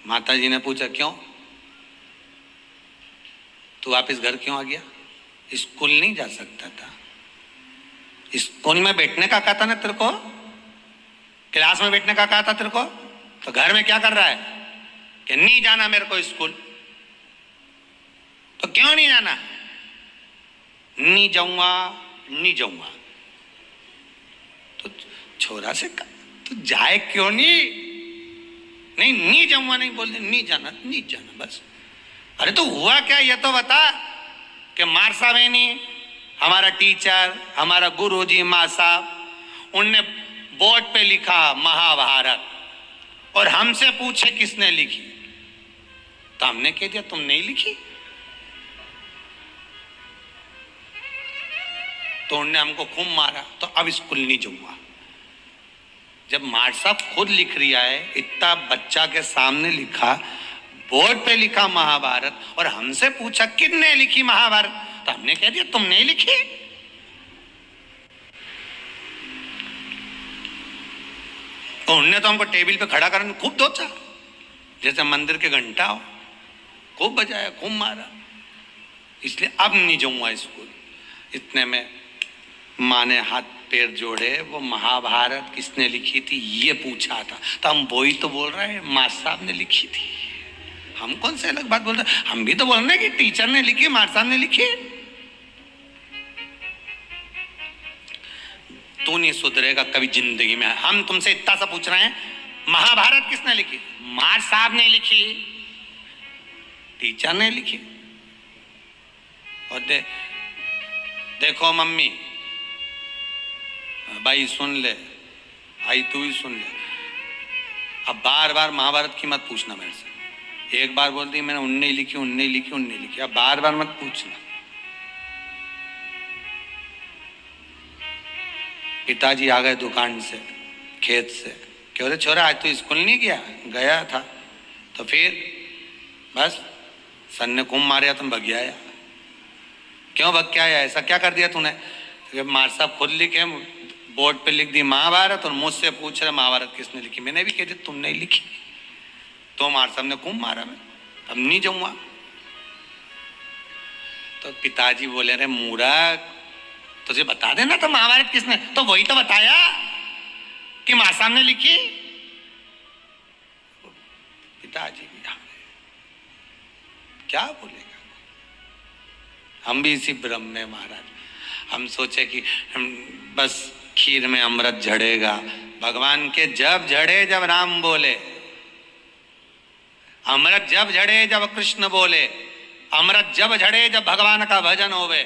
माता जी ने पूछा क्यों तू वापिस घर क्यों आ गया? स्कूल नहीं जा सकता था? स्कूल में बैठने का कहा था ना तेरे को, क्लास में बैठने का कहा था तेरे को, तो घर में क्या कर रहा है कि नहीं जाना मेरे को स्कूल? तो क्यों नहीं जाना? नहीं जाऊंगा, नहीं जाऊंगा। तो छोरा से तू जाए क्यों नहीं? नहीं नहीं जाऊंगा, नहीं बोल दे, नहीं जाना, नहीं जाना बस। अरे तो हुआ क्या ये तो बता कि मार साहब है नहीं, हमारा टीचर, हमारा गुरुजी, माँ साहब, उनने बोर्ड पे लिखा महाभारत और हमसे पूछे किसने लिखी, तो हमने कह दिया तुम नहीं लिखी। तो उन्होंने हमको खूब मारा, तो अब स्कूल नहीं जाऊंगा। जब मार साहब खुद लिख रिया है, इतना बच्चा के सामने लिखा, बोर्ड पे लिखा महाभारत, और हमसे पूछा किसने लिखी महाभारत, तो हमने कह दिया तुम नहीं लिखी। तो उन्होंने तो हमको टेबल पे खड़ा करने खूब दोचा, जैसे मंदिर के घंटा हो, खूब बजाया, खूब मारा। इसलिए अब नहीं जाऊंगा स्कूल। इतने में माँ ने हाथ पैर जोड़े, वो महाभारत किसने लिखी थी ये पूछा था, तो हम वही तो बोल रहे हैं माँ साहब ने लिखी थी। हम कौन से अलग बात बोल रहे हैं? हम भी तो बोल रहे हैं कि टीचर ने लिखी, माँ साहब ने लिखी। तू नहीं सुधरेगा कभी जिंदगी में। हम तुमसे इतना सा पूछ रहे हैं, महाभारत किसने लिखी? माँ साहब ने लिखी, टीचर ने लिखी। और देखो मम्मी, भाई सुन ले, आई तू भी सुन ले, अब बार बार महाभारत की मत पूछना मेरे से। एक बार बोल दी मैंने उनने लिखी, उनने लिखी, उनने लिखी, अब बार बार मत पूछना। पिताजी आ गए दुकान से, खेत से, क्यों रे छोरा आज तू स्कूल नहीं गया? गया था। तो फिर बस सन ने कुम मारा, तुम भग आया। क्यों भग के आया? ऐसा क्या कर दिया तूने? मार साहब खुद लिखे, बोर्ड पे लिख दी महाभारत, और मुझसे पूछ रहे महाभारत किसने लिखी। मैंने भी कह दिया तुम नहीं लिखी, तो मार साहब ने कुम मारा, मैं अब नहीं जाऊंगा। तो पिताजी बोले रे मूर्ख, तुझे बता देना तो महाभारत किसने, तो वही तो बताया कि माँ साहब ने लिखी। पिताजी भी क्या बोलेगा? हम भी इसी भ्रम में महाराज, हम सोचे कि हम बस खीर में अमृत झड़ेगा। भगवान के जब झड़े जब राम बोले, अमृत जब झड़े जब कृष्ण बोले, अमृत जब झड़े जब भगवान का भजन होवे।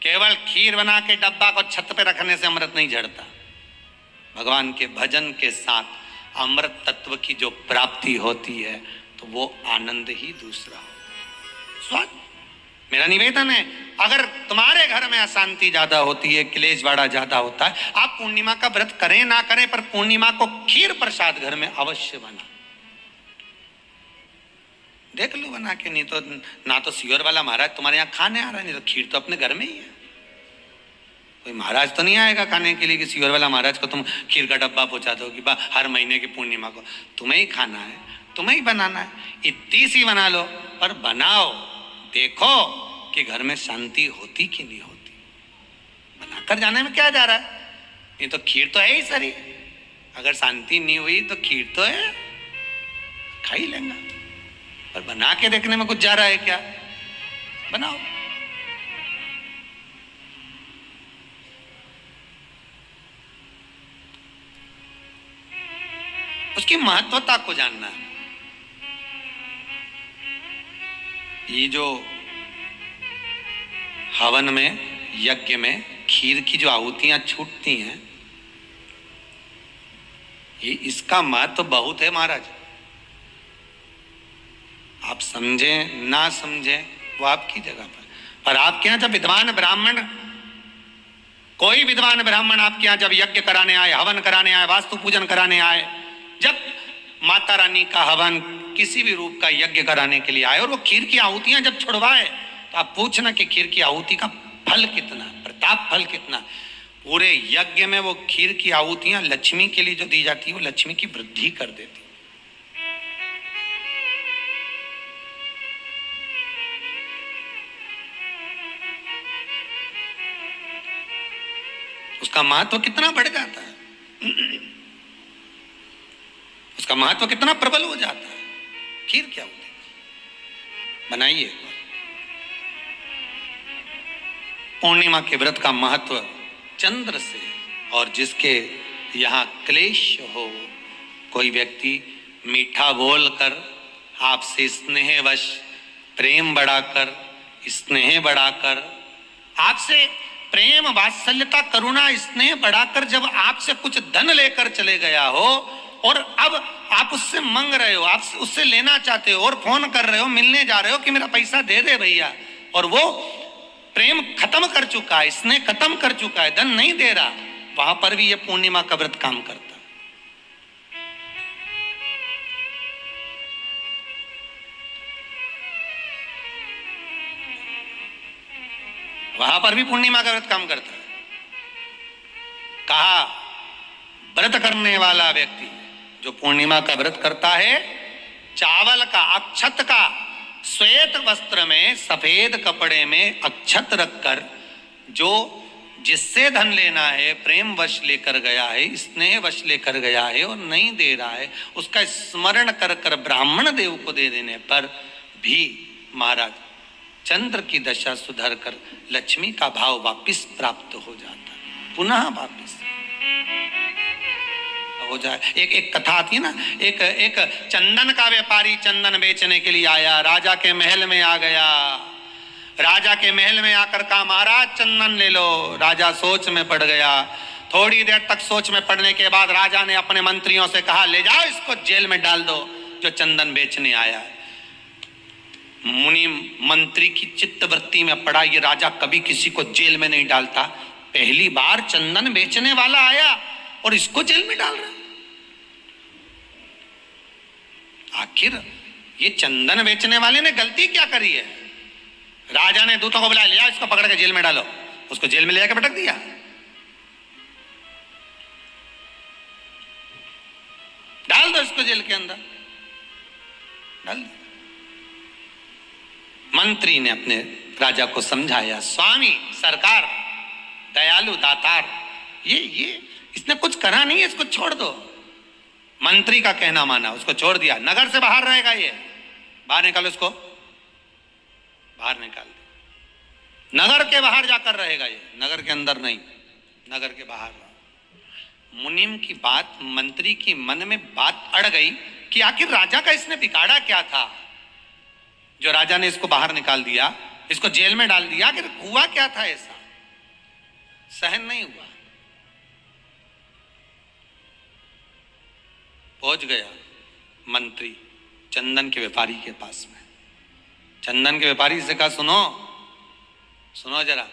केवल खीर बना के डब्बा को छत पे रखने से अमृत नहीं झड़ता। भगवान के भजन के साथ अमृत तत्व की जो प्राप्ति होती है, तो वो आनंद ही दूसरा हो। स्वाद मेरा निवेदन है, अगर तुम्हारे घर में अशांति ज्यादा होती है, क्लेश बड़ा ज्यादा होता है, आप पूर्णिमा का व्रत करें ना करें, पर पूर्णिमा को खीर प्रसाद घर में अवश्य बना देख लो बना के। नहीं तो ना तो सियोर वाला महाराज तुम्हारे यहाँ खाने आ रहा है, नहीं तो खीर तो अपने घर में ही है। कोई महाराज तो नहीं आएगा खाने के लिए कि सियोर वाला महाराज को तुम खीर का डब्बा पहुंचा दो कि हर महीने की पूर्णिमा को तुम्हें ही खाना है, तुम्हें ही बनाना है। इतनी सी बना लो, पर बनाओ, देखो कि घर में शांति होती कि नहीं होती। बनाकर जाने में क्या जा रहा है? नहीं तो खीर तो है ही सरी, अगर शांति नहीं हुई तो खीर तो है, खा ही लेंगे। पर बना के देखने में कुछ जा रहा है क्या? बनाओ। उसकी महत्वता को जानना है। ये जो हवन में, यज्ञ में खीर की जो आहुतियां छूटती हैं, ये इसका महत्व बहुत है महाराज। आप समझें ना समझें वो आपकी जगह पर आपके यहाँ जब विद्वान ब्राह्मण, कोई विद्वान ब्राह्मण आपके यहाँ जब यज्ञ कराने आए, हवन कराने आए, वास्तु पूजन कराने आए, जब माता रानी का हवन किसी भी रूप का यज्ञ कराने के लिए आए और वो खीर की आहुतियां जब छुड़वाए, तो आप पूछना कि खीर की आहुति का फल कितना, प्रताप फल कितना। पूरे यज्ञ में वो खीर की आहुतियां लक्ष्मी के लिए जो दी जाती है, वो लक्ष्मी की वृद्धि कर देती। उसका महत्व कितना बढ़ जाता है, उसका महत्व कितना प्रबल हो जाता है। खीर क्या होती है, बनाइए। पूर्णिमा के व्रत का महत्व चंद्र से, और जिसके यहाँ क्लेश हो, कोई व्यक्ति मीठा बोलकर आपसे स्नेहवश प्रेम बढ़ाकर, स्नेह बढ़ाकर, आपसे प्रेम वात्सल्यता करुणा स्नेह बढ़ाकर जब आपसे कुछ धन लेकर चले गया हो, और अब आप उससे मांग रहे हो, आप उससे लेना चाहते हो और फोन कर रहे हो, मिलने जा रहे हो कि मेरा पैसा दे दे भैया, और वो प्रेम खत्म कर चुका है, स्नेह खत्म कर चुका है, धन नहीं दे रहा, वहां पर भी ये पूर्णिमा का व्रत काम करता है। वहां पर भी पूर्णिमा का व्रत काम करता है। कहा व्रत करने वाला व्यक्ति जो पूर्णिमा का व्रत करता है, चावल का, अक्षत का, श्वेत वस्त्र में, सफेद कपड़े में अक्षत रखकर, जो जिससे धन लेना है प्रेम वश लेकर गया है, स्नेह वश लेकर गया है और नहीं दे रहा है, उसका स्मरण कर कर ब्राह्मण देव को दे देने पर भी महाराज चंद्र की दशा सुधर कर लक्ष्मी का भाव वापिस प्राप्त हो जाता है, पुनः वापिस हो जाए। एक कथा आती है ना, एक चंदन का व्यापारी चंदन बेचने के लिए आया, राजा के महल में आ गया। राजा के महल में आकर कहा महाराज चंदन ले लो। राजा सोच में पड़ गया। थोड़ी देर तक सोच में पड़ने के बाद राजा ने अपने मंत्रियों से कहा ले जाओ इसको जेल में डाल दो जो चंदन बेचने आया है। मुनि मंत्री की चित्तवृत्ति में पड़ा, ये राजा कभी किसी को जेल में नहीं डालता, पहली बार चंदन बेचने वाला आया और इसको जेल में डाल रहा। आखिर ये चंदन बेचने वाले ने गलती क्या करी है? राजा ने दूतों को बुलाया, लिया इसको पकड़ के जेल में डालो। उसको जेल में ले जाकर पटक दिया। डाल दो इसको जेल के अंदर, डाल दो। मंत्री ने अपने राजा को समझाया, स्वामी सरकार दयालु दातार, ये इसने कुछ करा नहीं है, इसको छोड़ दो। मंत्री का कहना माना, उसको छोड़ दिया। नगर से बाहर रहेगा, ये बाहर निकालो, इसको बाहर निकाल दो। नगर के बाहर जाकर रहेगा ये, नगर के अंदर नहीं, नगर के बाहर। मुनिम की बात, मंत्री की मन में बात अड़ गई कि आखिर राजा का इसने बिगाड़ा क्या था जो राजा ने इसको बाहर निकाल दिया, इसको जेल में डाल दिया। आखिर हुआ क्या था ऐसा? सहन नहीं हुआ। पहुंच गया मंत्री चंदन के व्यापारी के पास में। चंदन के व्यापारी से कहा, सुनो सुनो जरा,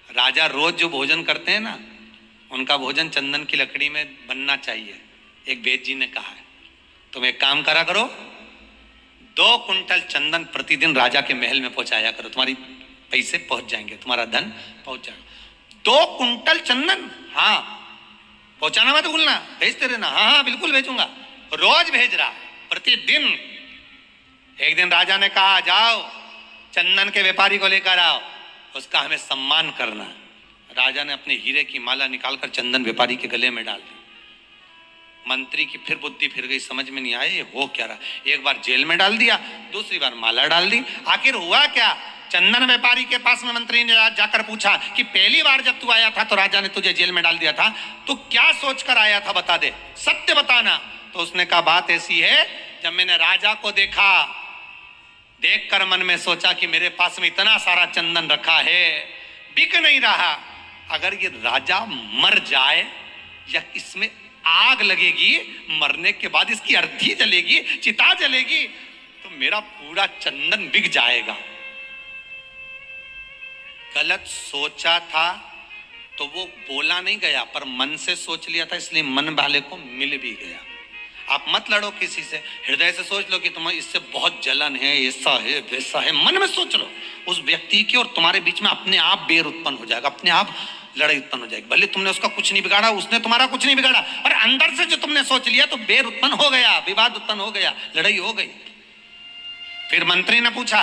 राजा रोज जो भोजन करते हैं ना, उनका भोजन चंदन की लकड़ी में बनना चाहिए। एक वेद जी ने कहा है, तुम एक काम करा करो, 2 कुंटल चंदन प्रतिदिन राजा के महल में पहुंचाया करो, तुम्हारी पैसे पहुंच जाएंगे, तुम्हारा धन पहुंच जाएगा। 2 कुंटल चंदन, हाँ पहुंचाना मत भूलना, भेजते रहना। हाँ हाँ बिल्कुल भेजूंगा। रोज भेज रहा, प्रतिदिन। एक दिन राजा ने कहा, जाओ चंदन के व्यापारी को लेकर आओ, उसका हमें सम्मान करना। राजा ने अपने हीरे की माला निकालकर चंदन व्यापारी के गले में डाल दी। मंत्री की फिर बुद्धि फिर गई, समझ में नहीं आया ये हो क्या रहा। एक बार जेल में डाल दिया, दूसरी बार माला डाल दी। आखिर हुआ क्या? चंदन व्यापारी के पास में मंत्री ने जाकर पूछा कि पहली बार जब तू आया था तो राजा ने तुझे जेल में डाल दिया था, तू क्या सोचकर आया था, बता दे, सत्य बताना। तो उसने कहा, बात ऐसी है, जब मैंने राजा को देखा, देखकर मन में सोचा कि मेरे पास में इतना सारा चंदन रखा है, बिक नहीं रहा, अगर ये राजा मर जाए या इसमें आग लगेगी, मरने के बाद इसकी अर्थी जलेगी, चिता जलेगी, तो मेरा पूरा चंदन बिक जाएगा। गलत सोचा था तो वो बोला नहीं गया, पर मन से सोच लिया था, इसलिए मन वाले को मिल भी गया। आप मत लड़ो किसी से, हृदय से सोच लो कि तुम्हें इससे बहुत जलन है, ऐसा है वैसा है, मन में सोच लो उस व्यक्ति की, और तुम्हारे बीच में अपने आप बैर उत्पन्न हो जाएगा, अपने आप लड़ाई उत्पन्न हो जाएगी। भले तुमने उसका कुछ नहीं बिगाड़ा, उसने तुम्हारा कुछ नहीं बिगाड़ा, पर अंदर से जो तुमने सोच लिया तो बैर उत्पन्न हो गया, विवाद उत्पन्न हो गया, लड़ाई हो गई। फिर मंत्री ने पूछा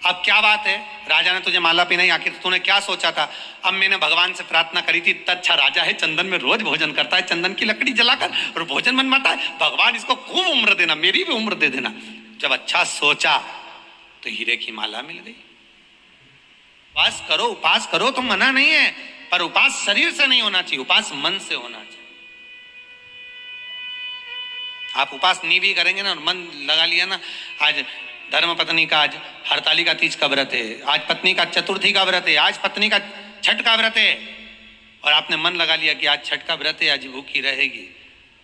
अब क्या बात है, राजा ने तुझे माला पहनाई, आखिर तूने क्या सोचा था? अब मैंने भगवान से प्रार्थना करी थी, इतना अच्छा राजा है, चंदन में रोज भोजन करता है, चंदन की लकड़ी जलाकर और भोजन बनवाता है, भगवान इसको खूब उम्र देना, मेरी भी उम्र दे देना। जब अच्छा सोचा तो हीरे की माला मिल गई। उपास करो तो मना नहीं है, पर उपास शरीर से नहीं होना चाहिए, उपास मन से होना चाहिए। आप उपास नहीं भी करेंगे ना और मन लगा लिया ना, आज धर्म पत्नी का आज हरतालिका तीज का व्रत है, आज पत्नी का चतुर्थी का व्रत है, आज पत्नी का छठ का व्रत है, और आपने मन लगा लिया कि आज छठ का व्रत है, आज भूखी रहेगी।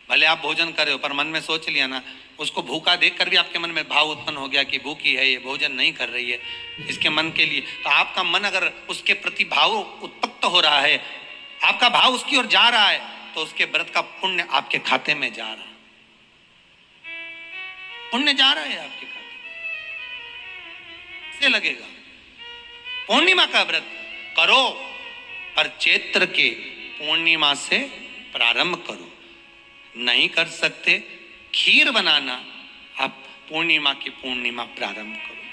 भले आप भोजन कर रहे हो, पर मन में सोच लिया ना, उसको भूखा देखकर भी आपके मन में भाव उत्पन्न हो गया कि भूखी है, ये भोजन नहीं कर रही है, इसके मन के लिए, तो आपका मन अगर उसके प्रति भाव उत्पन्न हो रहा है, आपका भाव उसकी ओर जा रहा है, तो उसके व्रत का पुण्य आपके खाते में जा रहा है, पुण्य जा रहा है आपके खाते से लगेगा। पूर्णिमा का व्रत करो, पर चैत्र के पूर्णिमा से प्रारंभ करो। नहीं कर सकते, खीर बनाना आप पूर्णिमा की पूर्णिमा प्रारंभ करो,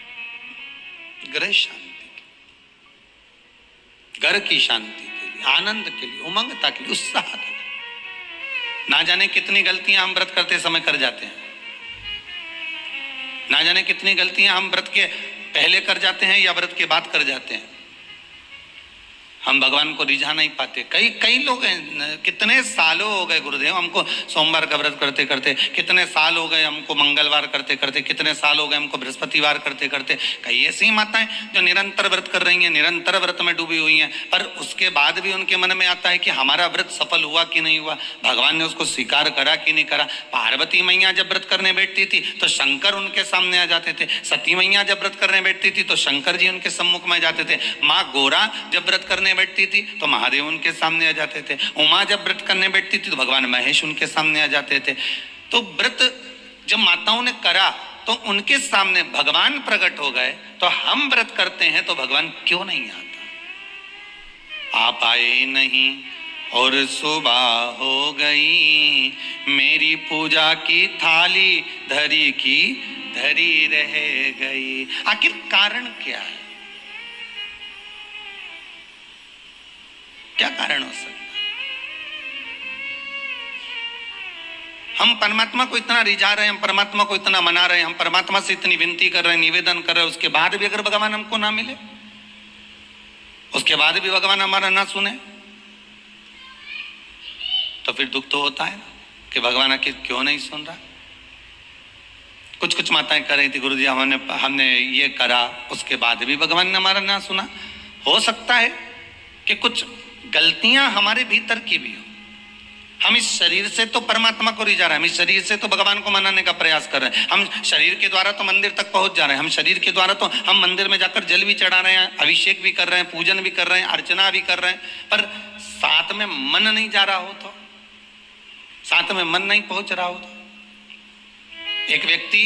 गृह शांति के, घर की शांति के लिए, आनंद के लिए, उमंगता के लिए, उत्साह। ना जाने कितनी गलतियां हम व्रत करते समय कर जाते हैं, ना जाने कितनी गलतियां हम व्रत के पहले कर जाते हैं या व्रत के बाद कर जाते हैं। हम भगवान को रिझा नहीं पाते। कई लोग हैं, कितने सालों हो गए गुरुदेव हमको सोमवार का व्रत करते करते, कितने साल हो गए हमको मंगलवार करते करते, कितने साल हो गए हमको बृहस्पतिवार करते करते। कई ऐसी माताएं जो निरंतर व्रत कर रही हैं, निरंतर व्रत में डूबी हुई हैं, पर उसके बाद भी उनके मन में आता है कि हमारा व्रत सफल हुआ कि नहीं हुआ, भगवान ने उसको स्वीकार करा कि नहीं करा। पार्वती मैया जब व्रत करने बैठती थी तो शंकर उनके सामने आ जाते थे, सती मैया जब व्रत करने बैठती थी तो शंकर जी उनके सम्मुख में जाते थे, माँ गोरा जब व्रत करने बैठती थी तो महादेव उनके सामने आ जाते थे, उमा जब व्रत करने बैठती थी तो भगवान महेश उनके सामने आ जाते थे। तो व्रत जब माताओं ने करा तो उनके सामने भगवान प्रकट हो गए। तो हम व्रत करते हैं तो भगवान क्यों नहीं आता? आप आए नहीं और सुबह हो गई, मेरी पूजा की थाली धरी की धरी रह गई। आखिर कारण क्या है? क्या कारण हो सकता है? हम परमात्मा को इतना रिझा रहे हैं, हम परमात्मा को इतना मना रहे हैं, हम परमात्मा से इतनी विनती कर रहे हैं, निवेदन कर रहे हैं, उसके बाद भी अगर भगवान हमको ना मिले, उसके बाद भी भगवान हमारा ना सुने, तो फिर दुख तो होता है कि भगवान आखिर क्यों नहीं सुन रहा। कुछ माताएं कर रही थी, गुरु जी हमने ये करा, उसके बाद भी भगवान ने हमारा ना सुना। हो सकता है कि कुछ गलतियां हमारे भीतर की भी हो। हम इस शरीर से तो परमात्मा को रिझा रहे हैं, हम इस शरीर से तो भगवान को मनाने का प्रयास कर रहे हैं, हम शरीर के द्वारा तो मंदिर तक पहुंच जा रहे हैं, हम शरीर के द्वारा तो हम मंदिर में जाकर जल भी चढ़ा रहे हैं, अभिषेक भी कर रहे हैं, पूजन भी कर रहे हैं, अर्चना भी कर रहे हैं, पर साथ में मन नहीं जा रहा हो तो, साथ में मन नहीं पहुंच रहा हो तो। एक व्यक्ति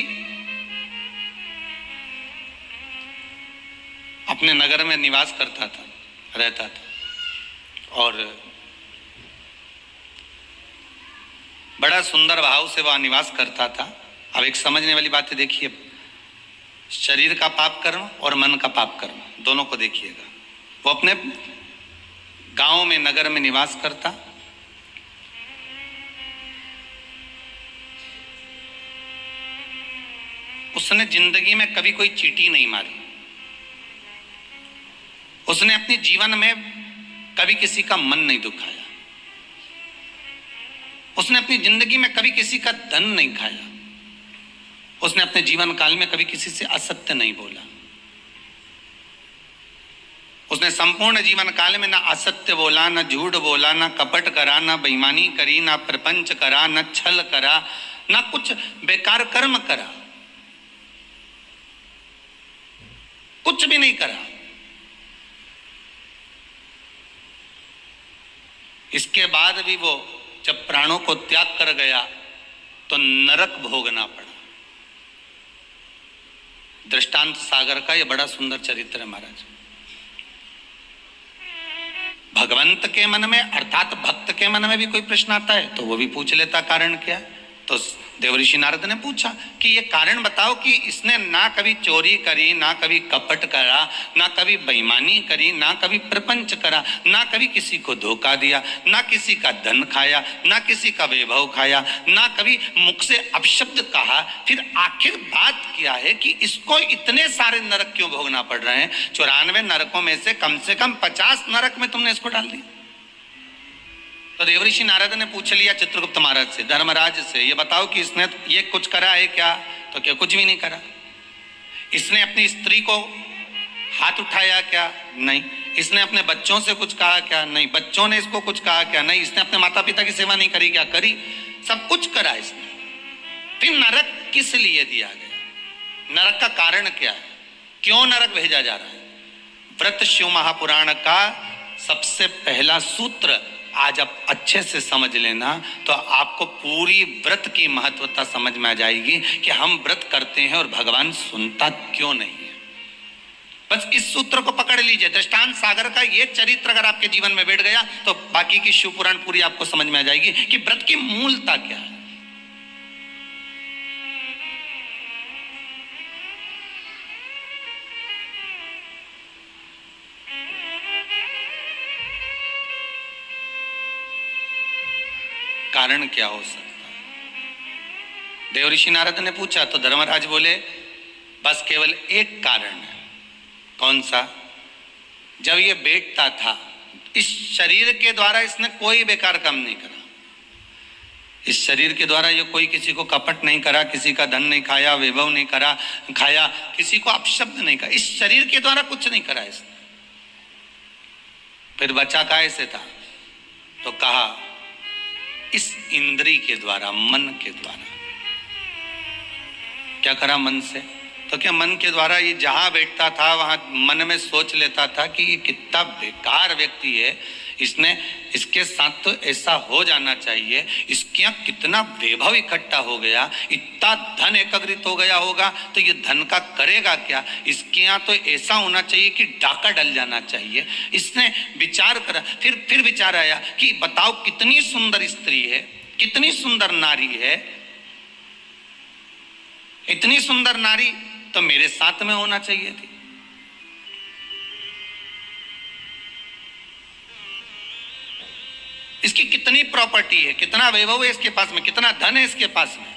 अपने नगर में निवास करता था, रहता था, और बड़ा सुंदर भाव से वह निवास करता था। अब एक समझने वाली बात है, देखिए, शरीर का पाप कर्म और मन का पाप कर्म दोनों को देखिएगा। वो अपने गांव में, नगर में निवास करता, उसने जिंदगी में कभी कोई चींटी नहीं मारी, उसने अपने जीवन में कभी किसी का मन नहीं दुखाया, उसने अपनी जिंदगी में कभी किसी का धन नहीं खाया, उसने अपने जीवन काल में कभी किसी से असत्य नहीं बोला, उसने संपूर्ण जीवन काल में ना असत्य बोला, ना झूठ बोला, ना कपट करा, ना बेईमानी करी, ना प्रपंच करा, ना छल करा, ना कुछ बेकार कर्म करा, कुछ भी नहीं करा। इसके बाद भी वो जब प्राणों को त्याग कर गया तो नरक भोगना पड़ा। दृष्टांत सागर का यह बड़ा सुंदर चरित्र है महाराज। भगवंत के मन में अर्थात भक्त के मन में भी कोई प्रश्न आता है तो वो भी पूछ लेता कारण क्या है। तो देवऋषि नारद ने पूछा कि ये कारण बताओ कि इसने ना कभी चोरी करी, ना कभी कपट करा, ना कभी बेईमानी करी, ना कभी प्रपंच करा, ना कभी किसी को धोखा दिया, ना किसी का धन खाया, ना किसी का वैभव खाया, ना कभी मुख से अपशब्द कहा, फिर आखिर बात क्या है कि इसको इतने सारे नरक क्यों भोगना पड़ रहे हैं? 94 नरकों में से कम 50 नरक में तुमने इसको डाल दिया। तो देवऋषि नारद ने पूछ लिया चित्रगुप्त महाराज से, धर्मराज से, ये बताओ कि इसने ये कुछ करा है क्या? तो क्या कुछ भी नहीं करा। इसने अपनी स्त्री को हाथ उठाया क्या? नहीं। इसने अपने बच्चों से कुछ कहा क्या? नहीं। बच्चों ने इसको कुछ कहा क्या? नहीं। इसने अपने माता पिता की सेवा नहीं करी क्या? करी। सब कुछ करा इसने। फिर नरक किस लिए दिया गया? नरक का कारण क्या है? क्यों नरक भेजा जा रहा है? व्रत शिव महापुराण का सबसे पहला सूत्र आज आप अच्छे से समझ लेना तो आपको पूरी व्रत की महत्वता समझ में आ जाएगी कि हम व्रत करते हैं और भगवान सुनता क्यों नहीं है। बस इस सूत्र को पकड़ लीजिए। दृष्टांत सागर का ये चरित्र अगर आपके जीवन में बैठ गया तो बाकी की शिव पुराण पूरी आपको समझ में आ जाएगी कि व्रत की मूलता क्या है। कारण क्या हो सकता है? देवऋषि नारद ने पूछा तो धर्मराज बोले बस केवल एक कारण है। कौन सा? जब ये बैठता था इस शरीर के द्वारा इसने कोई बेकार काम नहीं करा। इस शरीर के द्वारा ये कोई किसी को कपट नहीं करा, किसी का धन नहीं खाया, वैभव नहीं करा खाया, किसी को अपशब्द नहीं कहा। इस शरीर के द्वारा कुछ नहीं करा इसने। फिर बचा कैसे था? तो कहा इस इंद्री के द्वारा, मन के द्वारा। क्या करा मन से? तो क्या मन के द्वारा ये जहां बैठता था वहां मन में सोच लेता था कि ये कितना बेकार व्यक्ति है, इसने इसके साथ तो ऐसा हो जाना चाहिए, इसके यहाँ कितना वैभव इकट्ठा हो गया, इतना धन एकत्रित हो गया होगा तो ये धन का करेगा क्या, इसके यहाँ तो ऐसा होना चाहिए कि डाका डल जाना चाहिए। इसने विचार करा। फिर विचार आया कि बताओ कितनी सुंदर स्त्री है, कितनी सुंदर नारी है, इतनी सुंदर नारी तो मेरे साथ में होना चाहिए थी। इसकी कितनी प्रॉपर्टी है, कितना वैभव है इसके पास में, कितना धन है इसके पास में।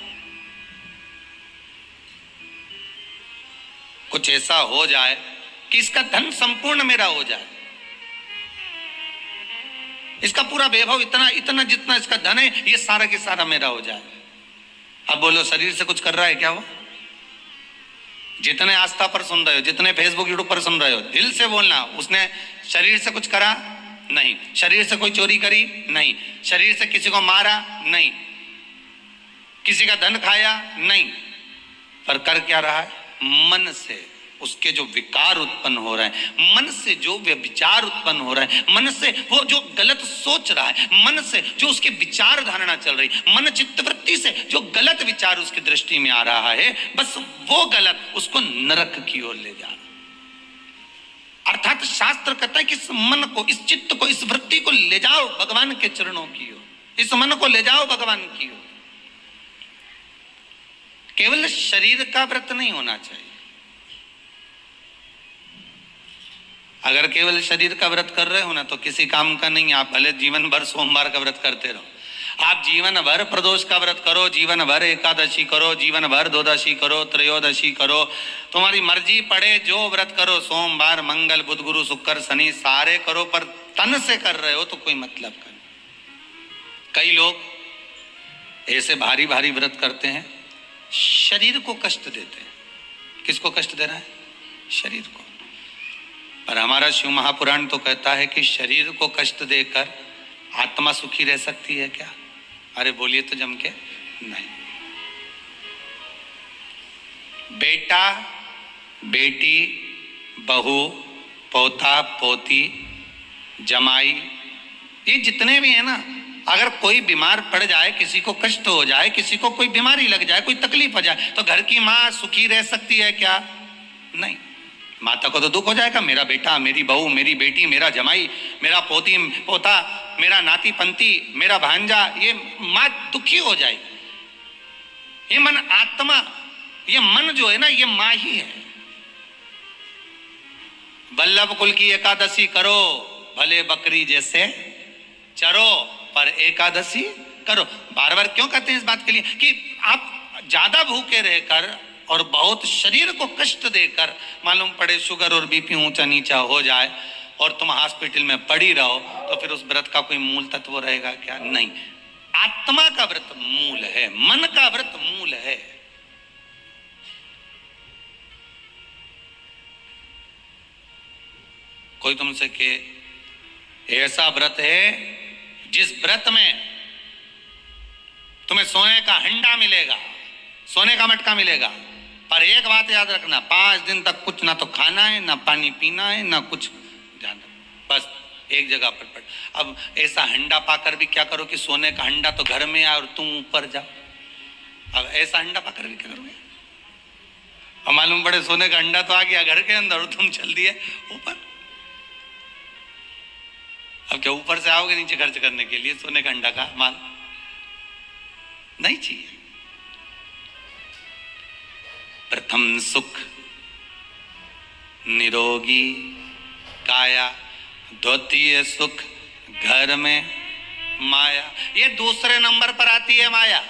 कुछ ऐसा हो जाए कि इसका धन संपूर्ण मेरा हो जाए, इसका पूरा वैभव इतना जितना इसका धन है ये सारा के सारा मेरा हो जाए। अब बोलो शरीर से कुछ कर रहा है क्या वो? जितने आस्था पर सुन रहे हो, जितने फेसबुक यूट्यूब पर सुन रहे हो, दिल से बोलना, उसने शरीर से कुछ करा? नहीं। शरीर से कोई चोरी करी? नहीं। शरीर से किसी को मारा? नहीं। किसी का धन खाया? नहीं। पर कर क्या रहा है? मन से उसके जो विकार उत्पन्न हो रहे हैं, मन से जो विचार उत्पन्न हो रहे हैं, मन से वो जो गलत सोच रहा है, मन से जो उसके विचार धारणा चल रही, मन चित्तवृत्ति से जो गलत विचार उसकी दृष्टि में आ रहा है, बस वो गलत उसको नरक की ओर ले जा रहा। अर्थात शास्त्र कहता है कि इस मन को, इस चित्त को, इस वृत्ति को ले जाओ भगवान के चरणों की ओर, इस मन को ले जाओ भगवान की ओर। केवल शरीर का व्रत नहीं होना चाहिए। अगर केवल शरीर का व्रत कर रहे हो ना तो किसी काम का नहीं। आप भले जीवन भर सोमवार का व्रत करते रहो, आप जीवन भर प्रदोष का व्रत करो, जीवन भर एकादशी करो, जीवन भर द्वादशी करो, त्रयोदशी करो, तुम्हारी मर्जी पड़े जो व्रत करो, सोमवार मंगल बुध गुरु शुक्र शनि सारे करो, पर तन से कर रहे हो तो कोई मतलब का नहीं। कई लोग ऐसे भारी भारी व्रत करते हैं, शरीर को कष्ट देते हैं। किसको कष्ट दे रहा है? शरीर को। पर हमारा शिव महापुराण तो कहता है कि शरीर को कष्ट देकर आत्मा सुखी रह सकती है क्या? अरे बोलिए तो जम के नहीं। बेटा बेटी बहू पोता पोती जमाई ये जितने भी है ना, अगर कोई बीमार पड़ जाए, किसी को कष्ट हो जाए, किसी को कोई बीमारी लग जाए, कोई तकलीफ हो जाए, तो घर की माँ सुखी रह सकती है क्या? नहीं। माता को तो दुख हो जाएगा, मेरा बेटा, मेरी बहू, मेरी बेटी, मेरा जमाई, मेरा पोती पोता, मेरा नाती पंती, मेरा भांजा, ये माँ दुखी हो जाएगी। ये मन आत्मा, ये मन जो है ना, ये माँ ही है। वल्लभ कुल की एकादशी करो, भले बकरी जैसे चरो, पर एकादशी करो। बार बार क्यों कहते हैं इस बात के लिए कि आप ज्यादा भूखे रहकर और बहुत शरीर को कष्ट देकर, मालूम पड़े शुगर और बीपी ऊंचा नीचा हो जाए और तुम हॉस्पिटल में पड़ी रहो, तो फिर उस व्रत का कोई मूल तत्व रहेगा क्या? नहीं। आत्मा का व्रत मूल है, मन का व्रत मूल है। कोई तुमसे के ऐसा व्रत है जिस व्रत में तुम्हें सोने का हंडा मिलेगा, सोने का मटका मिलेगा, पर एक बात याद रखना, 5 दिन तक कुछ ना तो खाना है, ना पानी पीना है, ना कुछ जाना, बस एक जगह पर पड़। अब ऐसा हंडा पाकर भी क्या करो कि सोने का हंडा तो घर में आए और तुम ऊपर जाओ। अब ऐसा हंडा पाकर भी क्या करोगे? अब मालूम पड़े सोने का हंडा तो आ गया घर के अंदर और तुम चल दिए ऊपर। अब क्या ऊपर से आओगे नीचे खर्च करने के लिए सोने का अंडा का माल? नहीं चाहिए। प्रथम सुख निरोगी काया, द्वितीय सुख घर में माया। ये दूसरे नंबर पर आती है माया।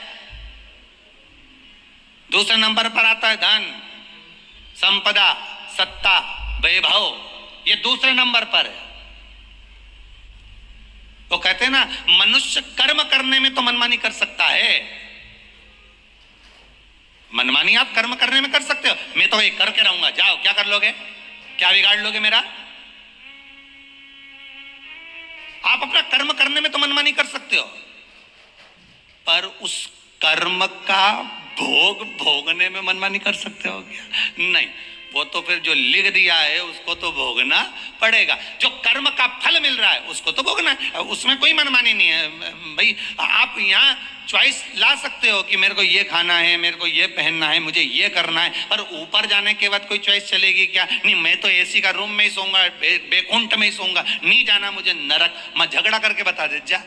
दूसरे नंबर पर आता है धन, संपदा, सत्ता, वैभव, ये दूसरे नंबर पर है। तो कहते हैं ना, मनुष्य कर्म करने में तो मनमानी कर सकता है। मनमानी आप कर्म करने में कर सकते हो, मैं तो ये करके रहूंगा, जाओ क्या कर लोगे, क्या बिगाड़ लोगे मेरा? आप अपना कर्म करने में तो मनमानी कर सकते हो, पर उस कर्म का भोग भोगने में मनमानी कर सकते हो क्या? नहीं। वो तो फिर जो लिख दिया है उसको तो भोगना पड़ेगा। जो कर्म का फल मिल रहा है उसको तो भोगना है, उसमें कोई मनमानी नहीं है भाई। आप यहाँ चॉइस ला सकते हो कि मेरे को ये खाना है, मेरे को ये पहनना है, मुझे ये करना है, पर ऊपर जाने के बाद कोई चॉइस चलेगी क्या? नहीं, मैं तो एसी का रूम में ही सोऊंगा, बेकुंठ में ही सोऊंगा, नहीं जाना मुझे नरक। मैं झगड़ा करके बता दे जा।